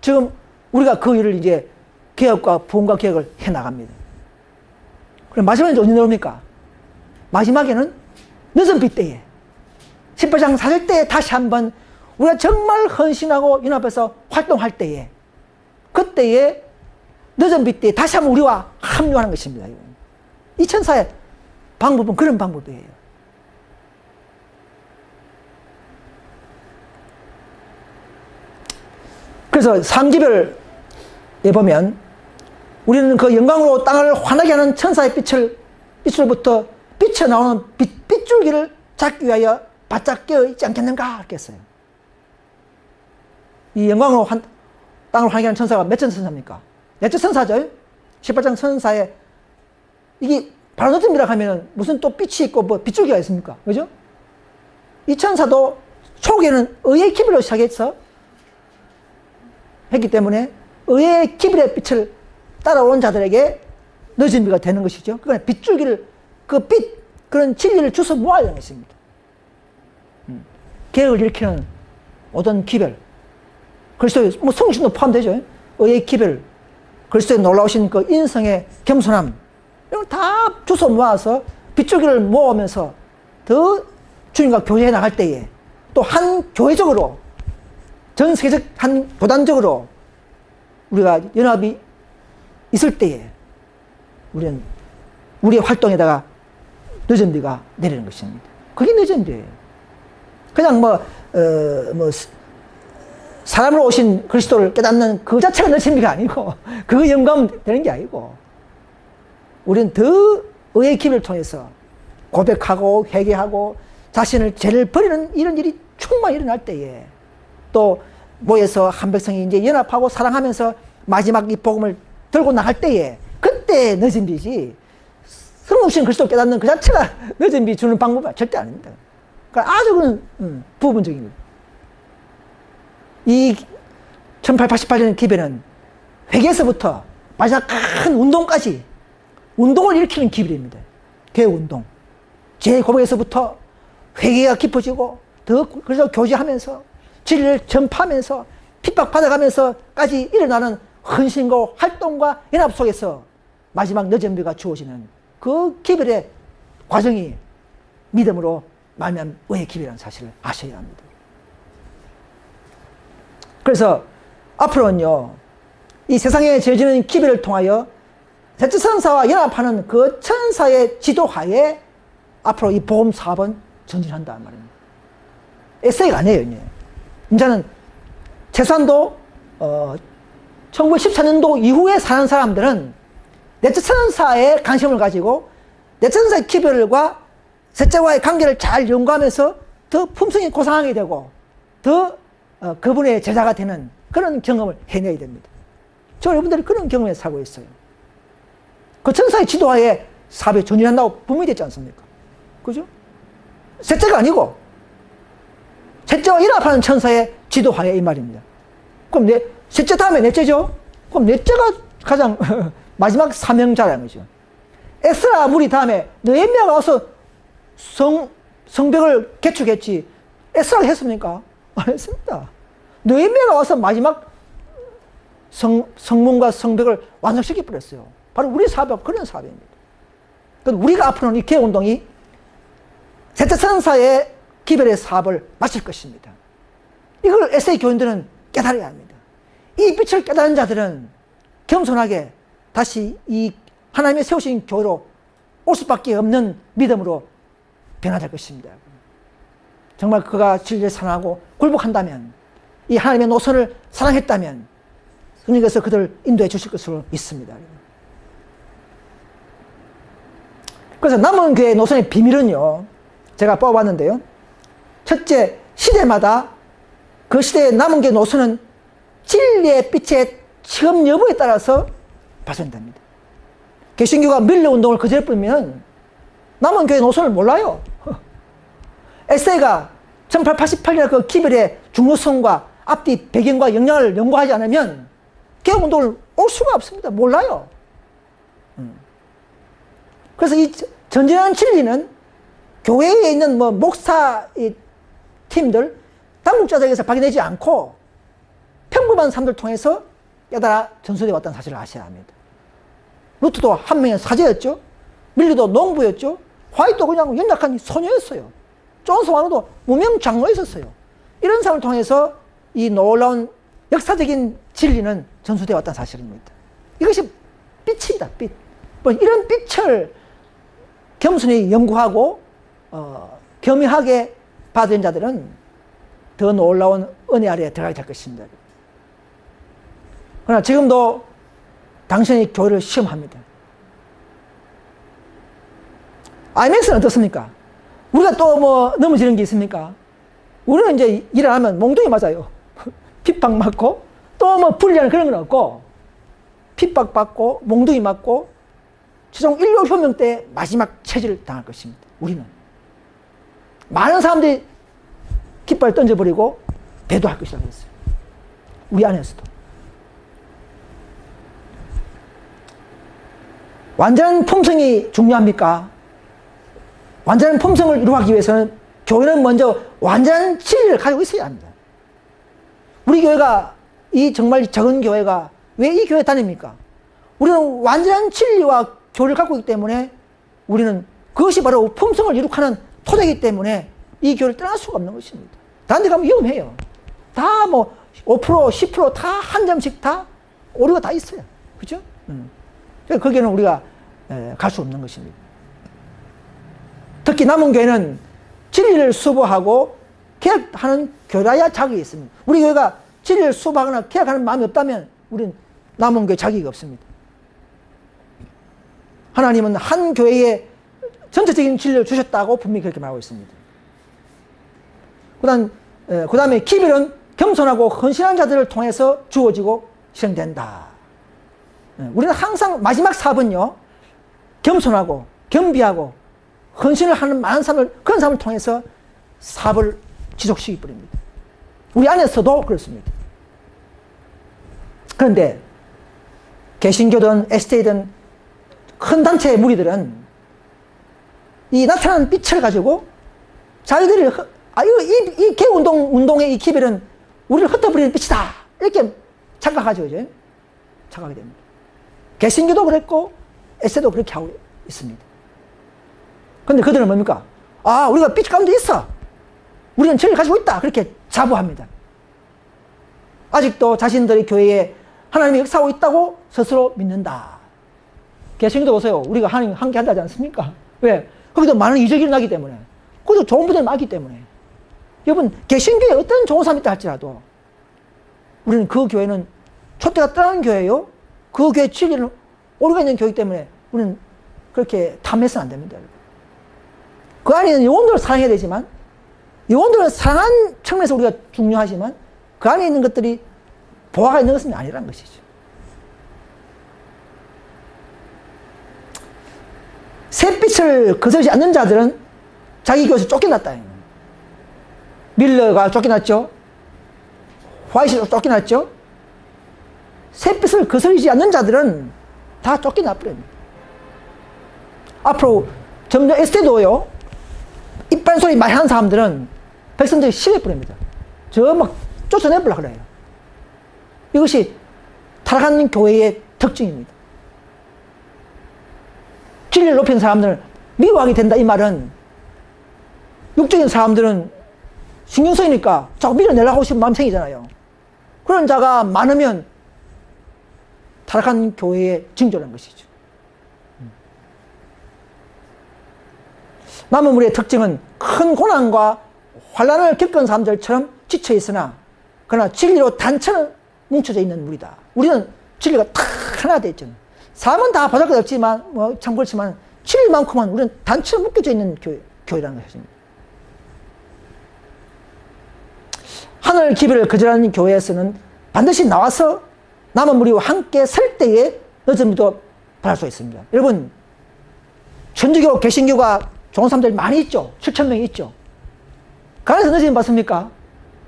지금 우리가 그 일을 이제 개혁과 부흥과 개혁을 해 나갑니다. 그럼 마지막에 언제 내려옵니까? 마지막에는 늦은 빛 때에 18장 4절 때에 다시 한번 우리가 정말 헌신하고 연합해서 활동할 때에, 그때에 늦은 빛 때에 다시 한번 우리와 합류하는 것입니다. 이 천사의 방법은 그런 방법이에요. 그래서 삼기별에 보면 우리는 그 영광으로 땅을 환하게 하는 천사의 빛으로부터 빛에 나오는 빛줄기를 잡기 위하여 바짝 깨어 있지 않겠는가 이렇게 했어요. 이 영광으로 땅을 환하게 하는 천사가 몇 째 천사입니까? 넷째 천사죠. 18장 천사에 이게 바로 늦은이라 하면 무슨 또 빛이 있고 뭐 빛줄기가 있습니까? 그죠? 이 천사도 초기에는 의의 기별로 시작해서 했기 때문에 의의 기별의 빛을 따라온 자들에게 늦은 비가 되는 것이죠. 그러니까 빛줄기를, 그런 진리를 주워 모아야 하는 것입니다. 개혁을 일으키는 모든 기별, 그리스도의 뭐 성신도 포함되죠. 의의 기별, 그리스도의 놀라우신 그 인성의 겸손함, 이걸 다 주워 모아서 빛줄기를 모으면서 더 주님과 교제해 나갈 때에, 또 한 교회적으로, 전 세계적 한 교단적으로 우리가 연합이 있을 때에 우리는 우리의 활동에다가 늦은 비가 내리는 것입니다. 그게 늦은 비예요. 그냥 사람으로 오신 그리스도를 깨닫는 그 자체가 늦은 비가 아니고, 그 영감 되는 게 아니고, 우리는 더 의의 기별을 통해서 고백하고 회개하고 자신을 죄를 버리는 이런 일이 충만히 일어날 때에, 또 모여서 한 백성이 이제 연합하고 사랑하면서 마지막 이 복음을 들고 나갈 때에, 그때 늦은 비지, 성육신 그리스도를 깨닫는 그 자체가 늦은 비 주는 방법은 절대 아닙니다. 그러니까 아주 그런 부분적입니다. 이 1888년 기별은 회개에서부터 마지막 큰 운동까지 운동을 일으키는 기별입니다. 개혁운동. 제 고백에서부터 회개가 깊어지고 더 그래서 교제하면서 진리를 전파하면서 핍박받아가면서까지 일어나는 헌신과 활동과 연합 속에서 마지막 늦은 비가 주어지는 그 기별의 과정이 믿음으로 말미암은 의의 기별이라는 사실을 아셔야 합니다. 그래서 앞으로는요, 이 세상에 지어지는 기별을 통하여 셋째 천사와 연합하는 그 천사의 지도하에 앞으로 이 복음 사업은 전진한다 말입니다. 에세이가 아니에요. 이제는 최소한도 1914년도 이후에 사는 사람들은 넷째 천사에 관심을 가지고 넷째 천사의 기별과 셋째와의 관계를 잘 연구하면서 더 품성이 고상하게 되고 더 그분의 제자가 되는 그런 경험을 해내야 됩니다. 저 여러분들이 그런 경험에 살고 있어요. 그 천사의 지도하에 사업이 전진한다고 분명히 됐지 않습니까? 그죠? 셋째가 아니고 셋째와 연합하는 천사의 지도하에 이 말입니다. 그럼 셋째 다음에 넷째죠? 그럼 넷째가 가장 마지막 사명자라는 거죠. 에스라 무리 다음에 느헤미야가 와서 성벽을 개축했지 에스라가 했습니까? 안 했습니다. 느헤미야가 와서 마지막 성문과 성벽을 완성시켜 버렸어요. 바로 우리 사업 그런 사업입니다. 우리가 앞으로는 이 개혁운동이 셋째 천사의 기별의 사업을 마칠 것입니다. 이걸 에세이 교인들은 깨달아야 합니다. 이 빛을 깨달은 자들은 겸손하게 다시 이 하나님의 세우신 교회로 올 수밖에 없는 믿음으로 변화될 것입니다. 정말 그가 진리를 사랑하고 굴복한다면, 이 하나님의 노선을 사랑했다면 주님께서 그들을 인도해 주실 것으로 믿습니다. 그래서 남은 교회의 노선의 비밀은요, 제가 뽑아봤는데요. 첫째, 시대마다 그 시대의 남은 교회 노선은 진리의 빛의 체험 여부에 따라서 발전됩니다. 개신교가 밀려운동을 그제로 뿌리면 남은 교회 노선을 몰라요. 에세이가 1888년 그 기별의 중요성과 앞뒤 배경과 영향을 연구하지 않으면 개혁운동을 올 수가 없습니다. 몰라요. 그래서 이 전진하는 진리는 교회에 있는 목사 팀들, 당국자들에게서 발견되지 않고 평범한 사람들 통해서 깨달아 전수되어 왔다는 사실을 아셔야 합니다. 루트도 한 명의 사제였죠. 밀리도 농부였죠. 화이트도 그냥 연약한 소녀였어요. 존스 와노도 무명 장로였었어요. 이런 사람을 통해서 이 놀라운 역사적인 진리는 전수되어 왔다는 사실입니다. 이것이 빛입니다. 빛. 이런 빛을 겸손히 연구하고 겸허하게 받은 자들은 더 놀라운 은혜 아래에 들어가게 될 것입니다. 그러나 지금도 당신이 교회를 시험합니다. IMX는 어떻습니까? 우리가 또 넘어지는 게 있습니까? 우리는 이제 일을 하면 몽둥이 맞아요. 핍박 맞고, 또 불리한 그런 건 없고, 핍박 받고, 몽둥이 맞고, 최종 인류 혁명 때 마지막 체질을 당할 것입니다. 우리는. 많은 사람들이 깃발을 던져버리고, 배도할 것이라고 했어요. 우리 안에서도. 완전한 품성이 중요합니까? 완전한 품성을 이루기 위해서는 교회는 먼저 완전한 진리를 가지고 있어야 합니다. 우리 교회가, 이 정말 적은 교회가 왜 이 교회에 다닙니까? 우리는 완전한 진리와 교리를 갖고 있기 때문에 우리는 그것이 바로 품성을 이룩하는 토대이기 때문에 이 교회를 떠날 수가 없는 것입니다. 다른 데 가면 위험해요. 다 5%, 10% 다 한 점씩 다 오류가 다 있어요. 그죠? 거기에는 우리가 갈 수 없는 것입니다. 특히 남은 교회는 진리를 수보하고 개혁하는 교회라야 자격이 있습니다. 우리 교회가 진리를 수보하거나 개혁하는 마음이 없다면 우리는 남은 교회 자격이 없습니다. 하나님은 한 교회에 전체적인 진리를 주셨다고 분명히 그렇게 말하고 있습니다. 그 다음에 기별은 겸손하고 헌신한 자들을 통해서 주어지고 실행된다. 우리는 항상 마지막 사업은요, 겸손하고 겸비하고 헌신을 하는 많은 사람을, 그런 사람을 통해서 사업을 지속시키 버립니다. 우리 안에서도 그렇습니다. 그런데 개신교든 SD든 큰 단체의 무리들은 이 나타나는 빛을 가지고 자기들이 이 개운동의 이 기별은 우리를 흩어버리는 빛이다 이렇게 착각하죠. 그죠? 착각하게 됩니다. 개신교도 그랬고 SD도 그렇게 하고 있습니다. 그런데 그들은 뭡니까? 우리가 빛 가운데 있어. 우리는 진리를 가지고 있다. 그렇게 자부합니다. 아직도 자신들의 교회에 하나님이 역사하고 있다고 스스로 믿는다. 개신교도 보세요. 우리가 하나님 함께 한다지 않습니까? 왜? 거기도 많은 이적이 일어나기 때문에. 거기도 좋은 분들이 많기 때문에. 여러분, 개신교에 어떤 좋은 사람이 있다 할지라도 우리는 그 교회는 촛대가 떠나는 교회예요. 그 교회 진리는 오류가 있는 교회이기 때문에 우리는 그렇게 탐해서는 안 됩니다. 그 안에는 영혼들을 사랑해야 되지만, 영혼들을 사랑하는 측면에서 우리가 중요하지만, 그 안에 있는 것들이 보화가 있는 것은 아니라는 것이죠. 샛빛을 거스르지 않는 자들은 자기 교회에서 쫓겨났다. 밀러가 쫓겨났죠. 화이트도 쫓겨났죠. 샛빛을 거스르지 않는 자들은 다 쫓겨나버립니다. 앞으로 점점 에스테도요, 이빨 소리 많이 하는 사람들은 백성들이 싫어버립니다. 저 막 쫓아내버려 그래요. 이것이 타락하는 교회의 특징입니다. 진리를 높이는 사람들을 미워하게 된다, 이 말은 육적인 사람들은 신경 쓰이니까 자꾸 밀어내려고 싶은 마음이 생기잖아요. 그런 자가 많으면 타락한 교회의 징조라는 것이죠. 남은 우리의 특징은 큰 고난과 환난을 겪은 사람들처럼 지쳐 있으나, 그러나 진리로 단체는 뭉쳐져 있는 우리다. 우리는 진리가 다 하나 되어 있잖아요. 사람은 다 보잘것없지만, 참 그렇지만 진리만큼은 우리는 단체로 묶여져 있는 교회라는 것입니다. 하늘 기별을 거절하는 교회에서는 반드시 나와서 남은 무리와 함께 설 때에 늦음도 바랄 수 있습니다. 여러분, 천주교, 개신교가 좋은 사람들이 많이 있죠. 7,000명이 있죠. 그 안에서 늦음 받습니까?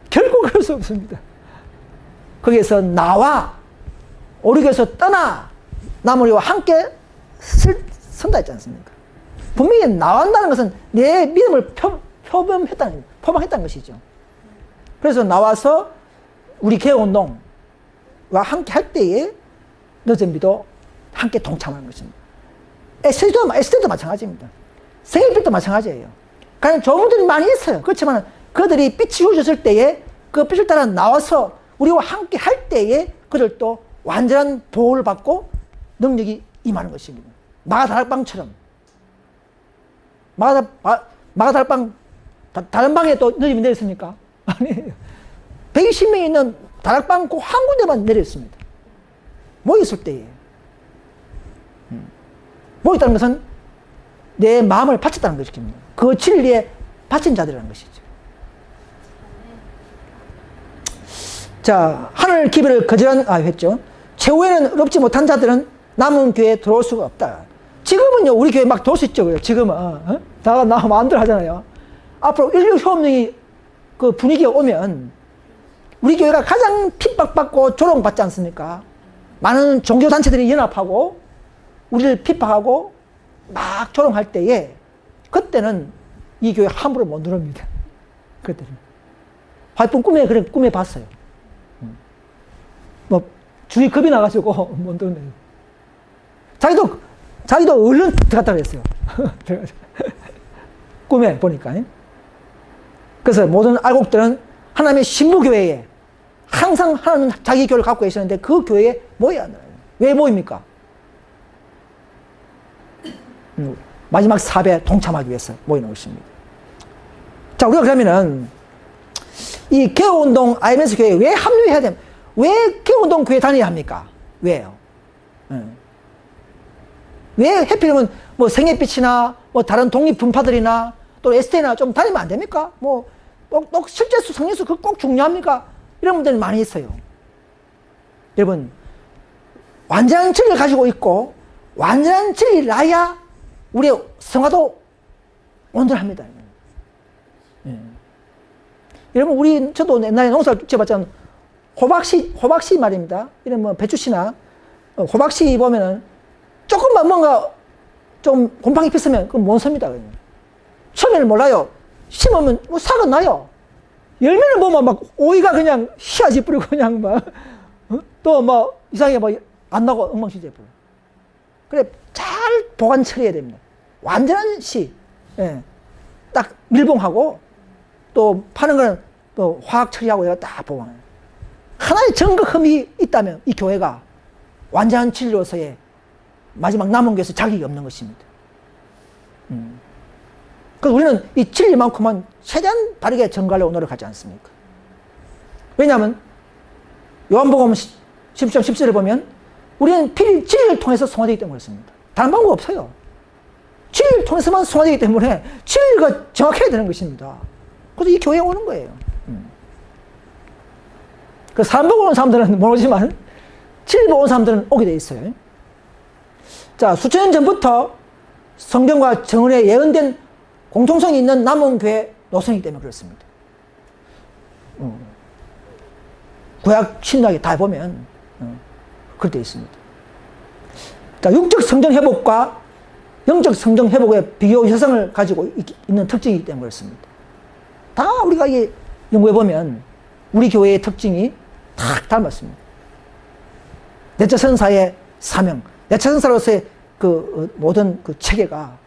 결코 그럴 수 없습니다. 거기에서 나와 오륙에서 떠나 남은 우리와 함께 선다 했지 않습니까? 분명히 나온다는 것은 내 믿음을 표방했다는 것이죠. 그래서 나와서 우리 개혁운동과 함께 할 때에 너전비도 함께 동참하는 것입니다. 에스테도 마찬가지입니다. 생일빛도 마찬가지예요. 가령 좋은 분들이 많이 있어요. 그렇지만 그들이 빛이 후졌을 때에 그 빛을 따라 나와서 우리와 함께 할 때에 그들도 완전한 보호를 받고 능력이 임하는 것입니다. 마가다락방처럼. 마가다락방, 다른 방에 또 느낌이 내렸습니까? 아니에요. 120명이 있는 다락방 그 한 군데만 내렸습니다. 모였을 때에. 모였다는 것은 내 마음을 바쳤다는 것입니다. 그 진리에 바친 자들이라는 것이죠. 자, 하늘 기별을 했죠. 최후에는 의롭지 못한 자들은 남은 교회에 들어올 수가 없다. 지금은요, 우리 교회 막 들어올 수 있죠. 지금은. 나 마음대로 하잖아요. 앞으로 인류 효험령이 그 분위기가 오면 우리 교회가 가장 핍박받고 조롱받지 않습니까? 많은 종교단체들이 연합하고 우리를 핍박하고 막 조롱할 때에 그때는 이 교회 함부로 못 누릅니다. 그때는. 하여튼 꿈에 봤어요. 뭐 주위 겁이 나가지고 못 누르네요. 자기도 얼른 들어갔다 그랬어요. 꿈에 보니까. 그래서 모든 알곡들은 하나님의 신부교회에 항상 하나님 자기 교회를 갖고 계시는데 그 교회에 모여야 한다. 왜 모입니까? 마지막 사업에 동참하기 위해서 모이는 것입니다. 자, 우리가 그러면은 이 개혁운동 IMS 교회에 왜 합류해야 됩니까? 왜 개혁운동 교회 다녀야 합니까? 왜요? 왜 해필이면 뭐 생애빛이나 뭐 다른 독립분파들이나 또 ST나 좀 다니면 안 됩니까? 또 실제수, 성례수 그거 꼭 중요합니까? 이런 분들이 많이 있어요. 여러분, 완전한 진리를 가지고 있고 완전한 진리를 나야 우리의 성화도 온전합니다. 여러분, 저도 옛날에 농사를 지어봤지만 호박씨 말입니다. 이런 뭐 배추씨나 호박씨 보면은 조금만 뭔가 좀 곰팡이 피으면 그건 못 섭니다. 처음에는 몰라요. 심으면 뭐 싹은 나요. 열매를 보면 막 오이가 그냥 씨앗이 뿌리고 그냥 막 또 뭐 이상하게 뭐 안 나고 엉망진창 뿌려. 그래 잘 보관 처리해야 됩니다. 완전한 씨, 딱 밀봉하고 또 파는 거는 또 화학 처리하고 이거 딱 보관해요. 하나의 증거 흠이 있다면 이 교회가 완전한 진리로서의 마지막 남은 교회에서 자격이 없는 것입니다. 그래서 우리는 이 진리만큼은 최대한 바르게 전가하려고 노력하지 않습니까? 왜냐하면 요한복음 10장 10절을 보면 우리는 진리를 통해서 성화되기 때문에 그렇습니다. 다른 방법 없어요. 진리를 통해서만 성화되기 때문에 진리가 정확해야 되는 것입니다. 그래서 이 교회에 오는 거예요. 그 사람 보고 오는 사람들은 모르지만 진리 보고 오는 사람들은 오게 돼 있어요. 자, 수천 년 전부터 성경과 정언에 예언된 공통성이 있는 남은 교회 노선이기 때문에 그렇습니다. 구약 신약에 다 보면 그렇게 되어 있습니다. 자, 육적 성전 회복과 영적 성전 회복의 비교 현상을 가지고 있는 특징이기 때문에 그렇습니다. 다 우리가 이게 연구해 보면 우리 교회의 특징이 다 닮았습니다. 내처 선사의 사명, 내처 선사로서의 그 모든 그 체계가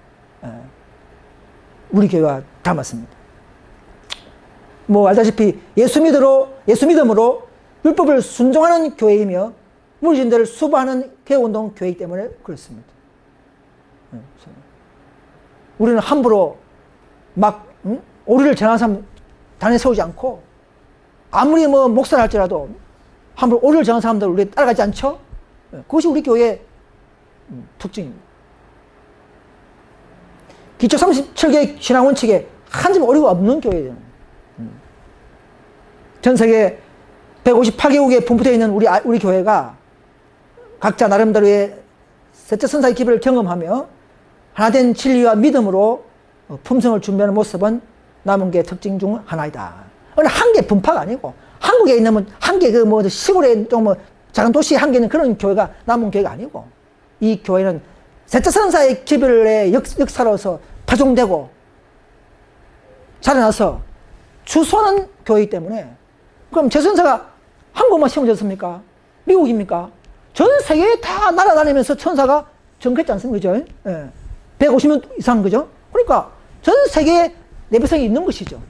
우리 교회와 닮았습니다. 뭐 알다시피 예수 믿음으로 율법을 순종하는 교회이며 무리진들을 수반하는 개혁운동 교회이기 때문에 그렇습니다. 우리는 함부로 막 오리를 전하는 사람 단에 세우지 않고 아무리 뭐 목사를 할지라도 함부로 오리를 전하는 사람들 우리 따라가지 않죠? 그것이 우리 교회의 특징입니다. 기초 37개의 신앙 원칙에 한 점 오류가 없는 교회예요. 전 세계 158개국에 분포되어 있는 우리 교회가 각자 나름대로의 셋째 선사의 기별을 경험하며 하나된 진리와 믿음으로 품성을 준비하는 모습은 남은 교회의 특징 중 하나이다. 한 개 분파가 아니고 한국에 있는 한 개 그 뭐 시골에 좀 뭐 작은 도시에 한 개는 그런 교회가 남은 교회가 아니고 이 교회는 셋째 선사의 기별의 역사로서 파종되고 자라나서 추수하는 교회이기 때문에 그럼 제 선사가 한국만 심어졌습니까? 미국입니까? 전 세계에 다 날아다니면서 천사가 전개했지 않습니까? 그죠? 예. 150년 이상, 그죠? 그러니까 전 세계에 내 백성이 있는 것이죠.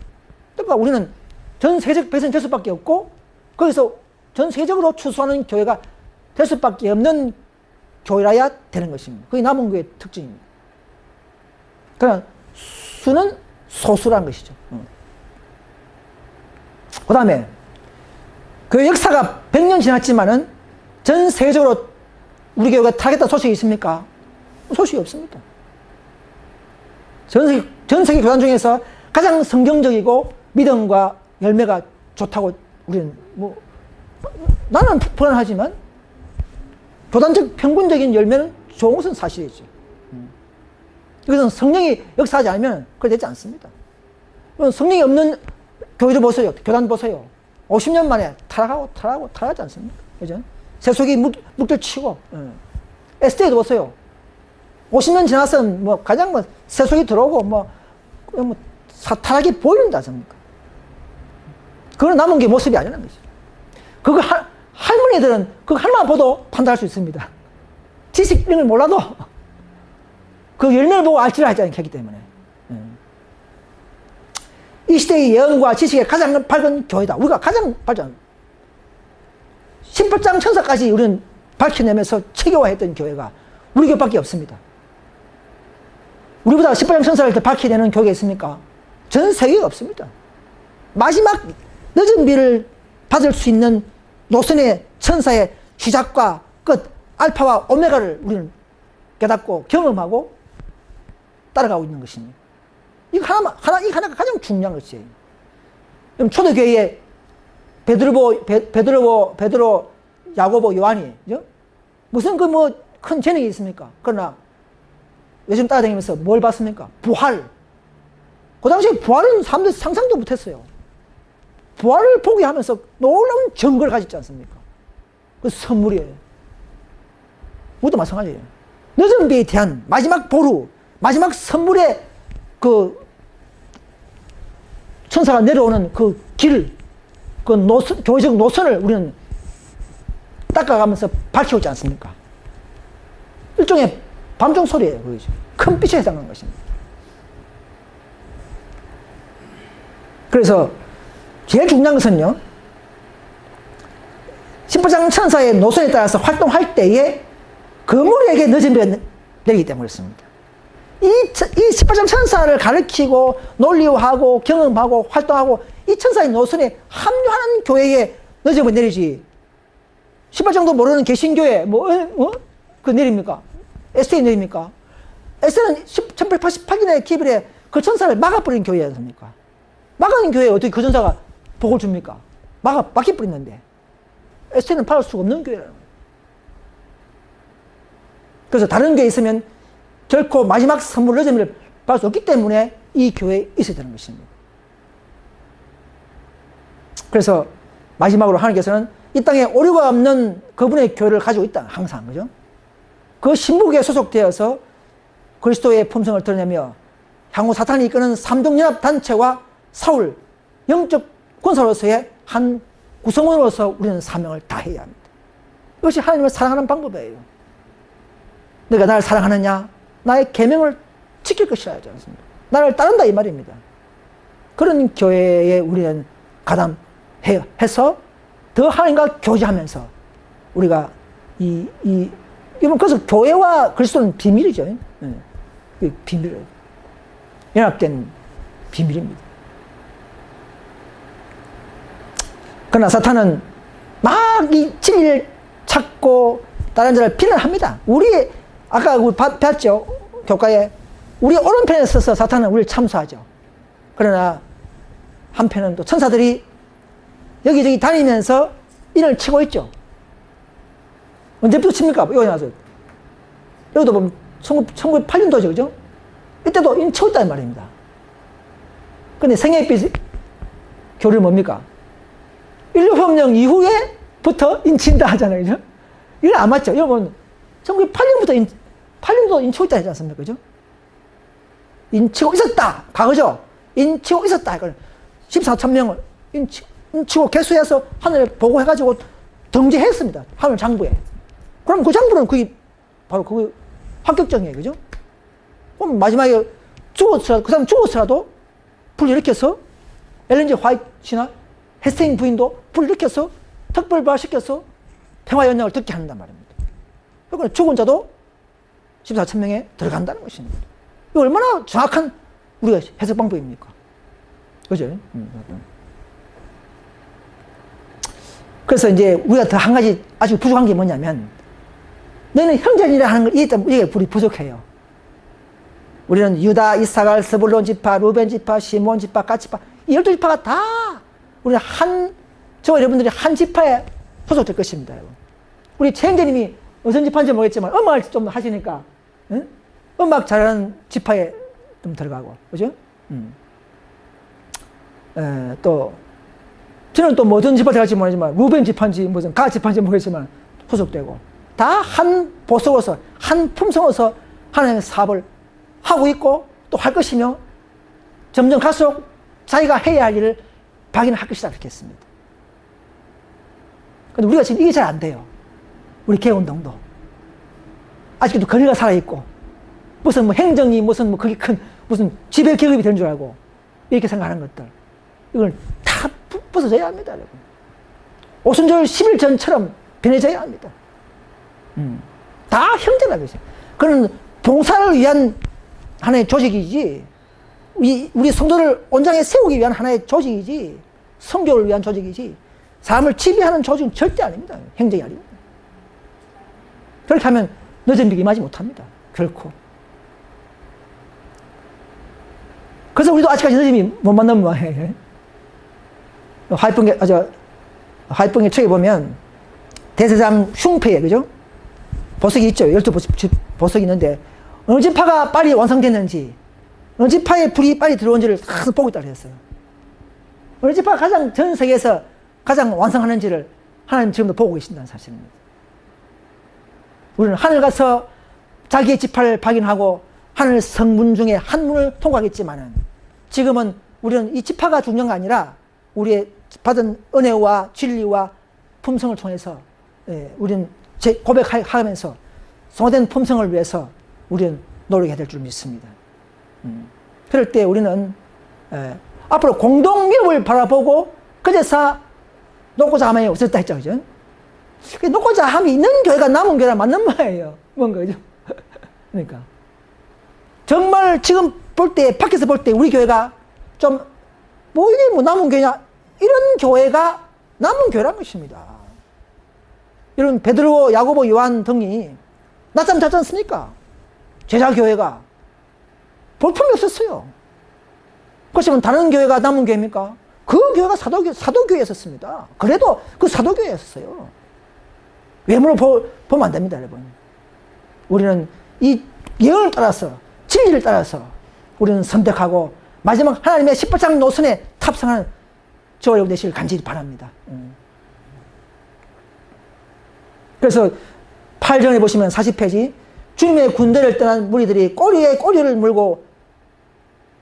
그러니까 우리는 전 세계적 백성이 될 수밖에 없고 거기서 전 세계적으로 추수하는 교회가 될 수밖에 없는 교회라야 되는 것입니다. 그게 남은 교회의 특징입니다. 그러나 수는 소수라는 것이죠. 그 다음에 그 역사가 100년 지났지만은 전 세계적으로 우리 교회가 타겠다는 소식이 있습니까? 소식이 없습니다. 전 세계 교단 중에서 가장 성경적이고 믿음과 열매가 좋다고 우리는 뭐 나는 불안하지만 교단적 평균적인 열매는 좋은 것은 사실이죠. 이것은 성령이 역사하지 않으면 그렇게 되지 않습니다. 성령이 없는 교회도 보세요. 교단 보세요. 50년 만에 타락하지 않습니까? 그죠? 세속이 묵들치고, SD도 보세요. 50년 지나서 뭐 가장 뭐 세속이 들어오고 뭐 타락이 보이는지 않습니까? 그건 남은 게 모습이 아니라는 거죠. 그거 할머니들은 그거 하나만 봐도 판단할 수 있습니다. 지식 이런 걸 몰라도 그 열매를 보고 알지를 하지 않기 때문에. 이 시대의 예언과 지식에 가장 밝은 교회다. 우리가 가장 발전. 18장 천사까지 우리는 밝혀내면서 체계화했던 교회가 우리 교회밖에 없습니다. 우리보다 18장 천사를 더 밝혀내는 교회가 있습니까? 전 세계에 없습니다. 마지막 늦은 비를 받을 수 있는 노선의 천사의 시작과 끝, 알파와 오메가를 우리는 깨닫고 경험하고 따라가고 있는 것입니다. 이거 하나가 가장 중요한 것이에요. 초대교회에 베드로, 야고보, 요한이, 그죠? 무슨 그 뭐 큰 재능이 있습니까? 그러나 요즘 따라다니면서 뭘 봤습니까? 부활. 그 당시에 부활은 사람들이 상상도 못했어요. 부활을 보게 하면서 놀라운 정거를 가졌지 않습니까? 그 선물이에요. 그것도 마찬가지예요. 늦은 비에 대한 마지막 보루, 마지막 선물의 그 천사가 내려오는 그 길, 그 노선, 교회적 노선을 우리는 닦아가면서 밝혀오지 않습니까? 일종의 밤중 소리예요. 그거죠. 큰 빛에 해당하는 것입니다. 그래서 제일 중요한 것은요, 18장 천사의 노선에 따라서 활동할 때에 거물에게 늦은 비가 내리기 때문에 그렇습니다. 이 18점 천사를 가르치고 논리화하고 경험하고 활동하고 이 천사의 노선에 합류하는 교회에 늦은 비 내리지 18정도 모르는 개신교회 그 내립니까? 에스테이 내립니까? 에스테는 1888년에 기별에 그 천사를 막아버린 교회 아닙니까? 막아낸 교회에 어떻게 그 천사가 복을 줍니까? 막혀버렸는데 에스테는 받을 수가 없는 교회라는 거예요. 그래서 다른 교회에 있으면 결코 마지막 선물 늦음을 받을 수 없기 때문에 이 교회에 있어야 되는 것입니다. 그래서 마지막으로 하나님께서는 이 땅에 오류가 없는 그분의 교회를 가지고 있다. 항상. 그죠? 그 신부교에 소속되어서 그리스도의 품성을 드러내며 향후 사탄이 이끄는 삼종연합단체와 사울, 영적 군사로서의 한 구성원으로서 우리는 사명을 다해야 합니다. 이것이 하나님을 사랑하는 방법이에요. 내가 나를 사랑하느냐? 나의 계명을 지킬 것이라 하지 않습니까? 나를 따른다 이 말입니다. 그런 교회에 우리는 가담해서 더 하나님과 교제하면서 우리가 이건 그래서 교회와 그리스도는 비밀이죠. 비밀, 연합된 비밀입니다. 그러나 사탄은 막 이 진리를 찾고 다른 자를 비난합니다. 아까 우리 배웠죠? 교과에 우리 오른편에 서서 사탄은 우리를 참수하죠. 그러나 한편은 또 천사들이 여기저기 다니면서 인을 치고 있죠. 언제부터 칩니까? 여기 나와서. 여기도 보면 1908년도죠. 그죠? 이때도 인 치고 있다는 말입니다. 근데 생애빛 교리는 뭡니까? 인류혁명 이후에부터 인친다 하잖아요. 그죠? 이건 안 맞죠? 여러분, 1908년부터 8년도 인치고 있다 하지 않습니까? 그죠? 인치고 있었다. 과거죠? 인치고 있었다. 이걸 14,000명을 인치고 개수해서 하늘에 보고해가지고 등재했습니다. 하늘 장부에. 그럼 그 장부는 그게 바로 그 합격정이에요. 그죠? 그럼 마지막에 죽었더라도, 그 사람 죽었더라도 불일으켜서 엘렌 화이트나 헤스팅 부인도 불일으켜서 특별부활시켜서 평화연락을 듣게 한단 말입니다. 그러니까 죽은 자도 14,000명에 들어간다는 것입니다. 이거 얼마나 정확한 우리가 해석 방법입니까? 그죠? 그래서 이제 우리가 더 한 가지 아주 부족한 게 뭐냐면, 너희는 형제니라 하는 걸 이게 우리 부족해요. 우리는 유다, 이사갈, 스불론 지파, 루벤 지파, 시몬 지파, 갓 지파, 이 12지파가 다 우리는 저와 여러분들이 한 지파에 소속될 것입니다. 우리 최형제님이 어떤 지파인지 모르겠지만 음악을 좀 하시니까 응? 음악 잘하는 지파에 좀 들어가고, 그죠? 또 저는 또 어떤 지파 들어갈지 모르지만 루벤 지파인지 무슨 갓 지파인지 모르겠지만 소속되고, 다 한 보석으로서 한 품성으로서 하나님의 사업을 하고 있고 또 할 것이며, 점점 갈수록 자기가 해야 할 일을 발견할 것이다 그렇게 했습니다. 근데 우리가 지금 이게 잘 안 돼요. 우리 개운동도 아직도 거리가 살아있고, 무슨 뭐 행정이 무슨 뭐 그게 큰 무슨 지배 계급이 되는 줄 알고 이렇게 생각하는 것들, 이걸 다 부서져야 합니다, 여러분. 오순절 10일 전처럼 변해져야 합니다. 다 형제라고 했어요. 그는 봉사를 위한 하나의 조직이지, 우리 성도를 온전하게 세우기 위한 하나의 조직이지, 성교를 위한 조직이지, 삶을 지배하는 조직은 절대 아닙니다. 행정이 아닙니다. 그렇게 하면 늦은 비가 임하지 못합니다. 결코. 그래서 우리도 아직까지 늦음이 못 만나면 뭐해. 화이펑의 책에 보면 대제사장 흉패에, 그죠? 보석이 있죠. 12보석이 있는데 어느 지파가 빨리 완성됐는지, 어느 지파에 불이 빨리 들어온지를 다 보고 있다고 했어요. 어느 지파가 가장 전 세계에서 가장 완성하는지를 하나님 지금도 보고 계신다는 사실입니다. 우리는 하늘 가서 자기의 지파를 발견하고 하늘 성문 중에 한 문을 통과하겠지만은, 지금은 우리는 이 지파가 중요한 게 아니라 우리의 받은 은혜와 진리와 품성을 통해서 우리는 고백하면서 성화된 품성을 위해서 우리는 노력해야 될 줄 믿습니다. 그럴 때 우리는 앞으로 공동 미래를 바라보고 그제서 놓고자 하면 없었다 했죠. 그죠? 놓고자 함이 있는 교회가 남은 교회랑 맞는 말이에요. 뭔 거죠? 그러니까. 정말 지금 볼 때, 밖에서 볼 때 우리 교회가 좀, 이게 남은 교회냐? 이런 교회가 남은 교회란 것입니다. 이런 베드로, 야고보, 요한 등이 낮잠 잤지 않습니까? 제자 교회가. 볼품이 없었어요. 그렇지만 다른 교회가 남은 교회입니까? 그 교회가 사도교회였었습니다. 그래도 그 사도교회였어요. 외모를 보면 안 됩니다, 여러분. 우리는 이 예언을 따라서, 진리를 따라서 우리는 선택하고 마지막 하나님의 십자장 노선에 탑승하는 저와 여러분 되시길 간절히 바랍니다. 그래서 8절에 보시면 40페이지, 주님의 군대를 떠난 무리들이 꼬리에 꼬리를 물고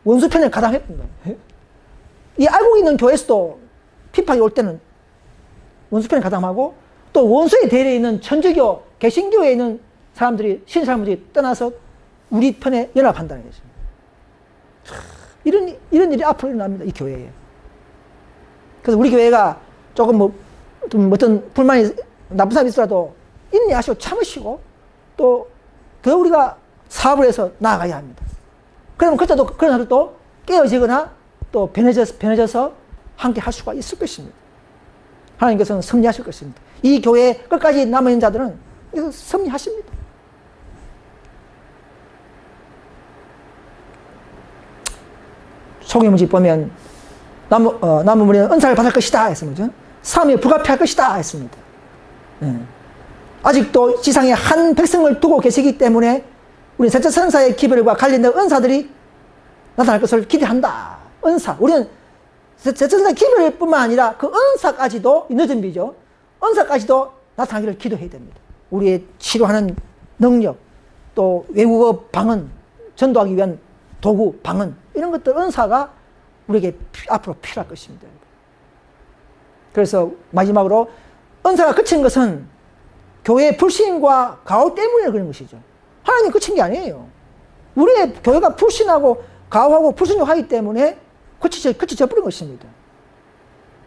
원수편을 가담했습니다. 이 알고 있는 교회에서도 핍박이 올 때는 원수편을 가담하고, 또 원수의 대리에 있는 천주교, 개신교에 있는 사람들이, 신사람들이 떠나서 우리 편에 연합한다는 것입니다. 이런 일이 앞으로 일어납니다, 이 교회에. 그래서 우리 교회가 조금 좀 어떤 불만이, 나쁜 사람이 있더라도 인내하시고 참으시고, 또 더 우리가 사업을 해서 나아가야 합니다. 그러면 그때도 그런 사람들도 깨어지거나 또 변해져서 함께 할 수가 있을 것입니다. 하나님께서는 섭리하실 것입니다. 이 교회에 끝까지 남아있는 자들은 이거 섭리하십니다. 소개문지 보면 남은 무리는 은사를 받을 것이다 했습니다. 삶이 불가피할 것이다 했습니다. 아직도 지상에 한 백성을 두고 계시기 때문에 우리 셋째 선사의 기별과 관련된 은사들이 나타날 것을 기대한다. 은사. 우리는 셋째 선사의 기별뿐만 아니라 그 은사까지도, 늦은 비죠. 은사까지도 나타나기를 기도해야 됩니다. 우리의 치료하는 능력, 또 외국어 방언, 전도하기 위한 도구, 방언, 이런 것들 은사가 우리에게 앞으로 필요할 것입니다. 그래서 마지막으로 은사가 그친 것은 교회의 불신과 가호 때문에 그런 것이죠. 하나님 그친 게 아니에요. 우리의 교회가 불신하고 가호하고 불순종하기 때문에 그치져 버린 것입니다.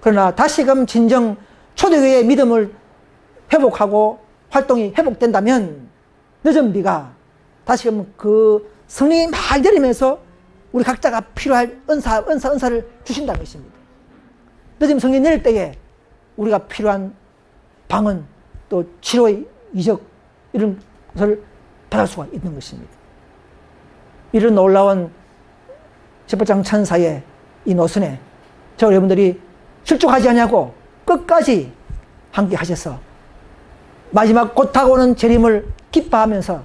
그러나 다시금 진정 초대교회의 믿음을 회복하고 활동이 회복된다면 늦은 비가 다시금 그 성령이 막 내리면서 우리 각자가 필요할 은사를 주신다는 것입니다. 늦은 성령이 내릴 때에 우리가 필요한 방언, 또 치료의 이적, 이런 것을 받을 수가 있는 것입니다. 이런 놀라운 십자장 천사의 이 노선에 저 여러분들이 실족하지 않냐고 끝까지 함께 하셔서 마지막 곧 다가오는 재림을 기뻐하면서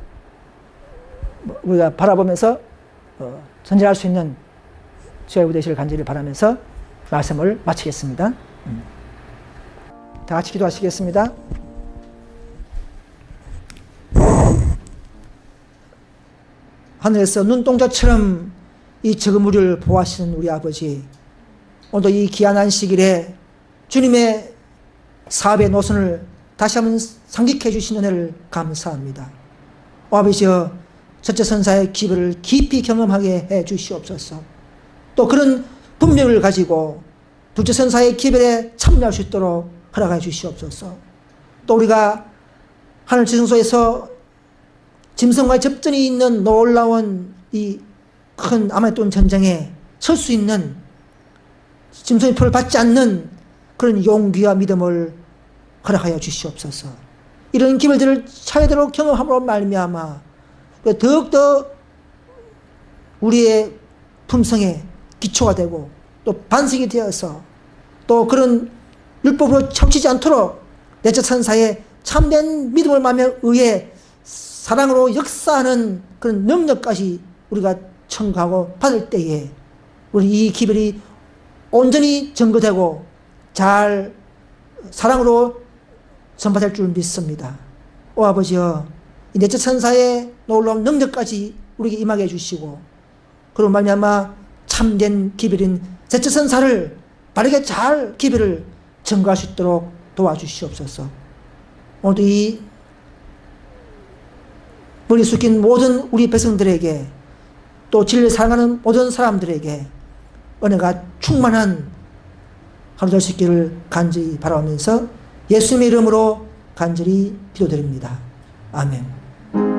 우리가 바라보면서 전진할 수 있는 저 여러분 되시길 간절히 바라면서 말씀을 마치겠습니다. 다 같이 기도하시겠습니다. 하늘에서 눈동자처럼 이 적은 무리를 보호하시는 우리 아버지, 오늘도 이 귀한 안식일에 주님의 사업의 노선을 다시 한번 상기해 주신 은혜를 감사합니다. 아버지여, 첫째 선사의 기별을 깊이 경험하게 해 주시옵소서. 또 그런 분명을 가지고 둘째 선사의 기별에 참여할 수 있도록 허락해 주시옵소서. 또 우리가 하늘 지성소에서 짐승과의 접전이 있는 놀라운 이 큰 아마존 전쟁에 설 수 있는, 짐승의 표를 받지 않는 그런 용기와 믿음을 허락하여 주시옵소서. 이런 기별들을 차례대로 경험함으로 말미암아 더욱더 우리의 품성에 기초가 되고 또 반석이 되어서 또 그런 율법으로 척치지 않도록 넷째 천사의 참된 믿음을 말며 의에 사랑으로 역사하는 그런 능력까지 우리가 청구하고 받을 때에 우리 이 기별이 온전히 증거되고 잘 사랑으로 전파될 줄 믿습니다. 오 아버지여, 이 넷째 천사의 놀라운 능력까지 우리에게 임하게 해주시고, 그로 말미암아 참된 기별인 셋째 천사를 바르게 잘 기별을 증거할 수 있도록 도와주시옵소서. 오늘도 이 머리 숙인 모든 우리 백성들에게, 또 진리를 사랑하는 모든 사람들에게 은혜가 충만한 하루 될 수 있기를 간절히 바라면서 예수님의 이름으로 간절히 기도드립니다. 아멘.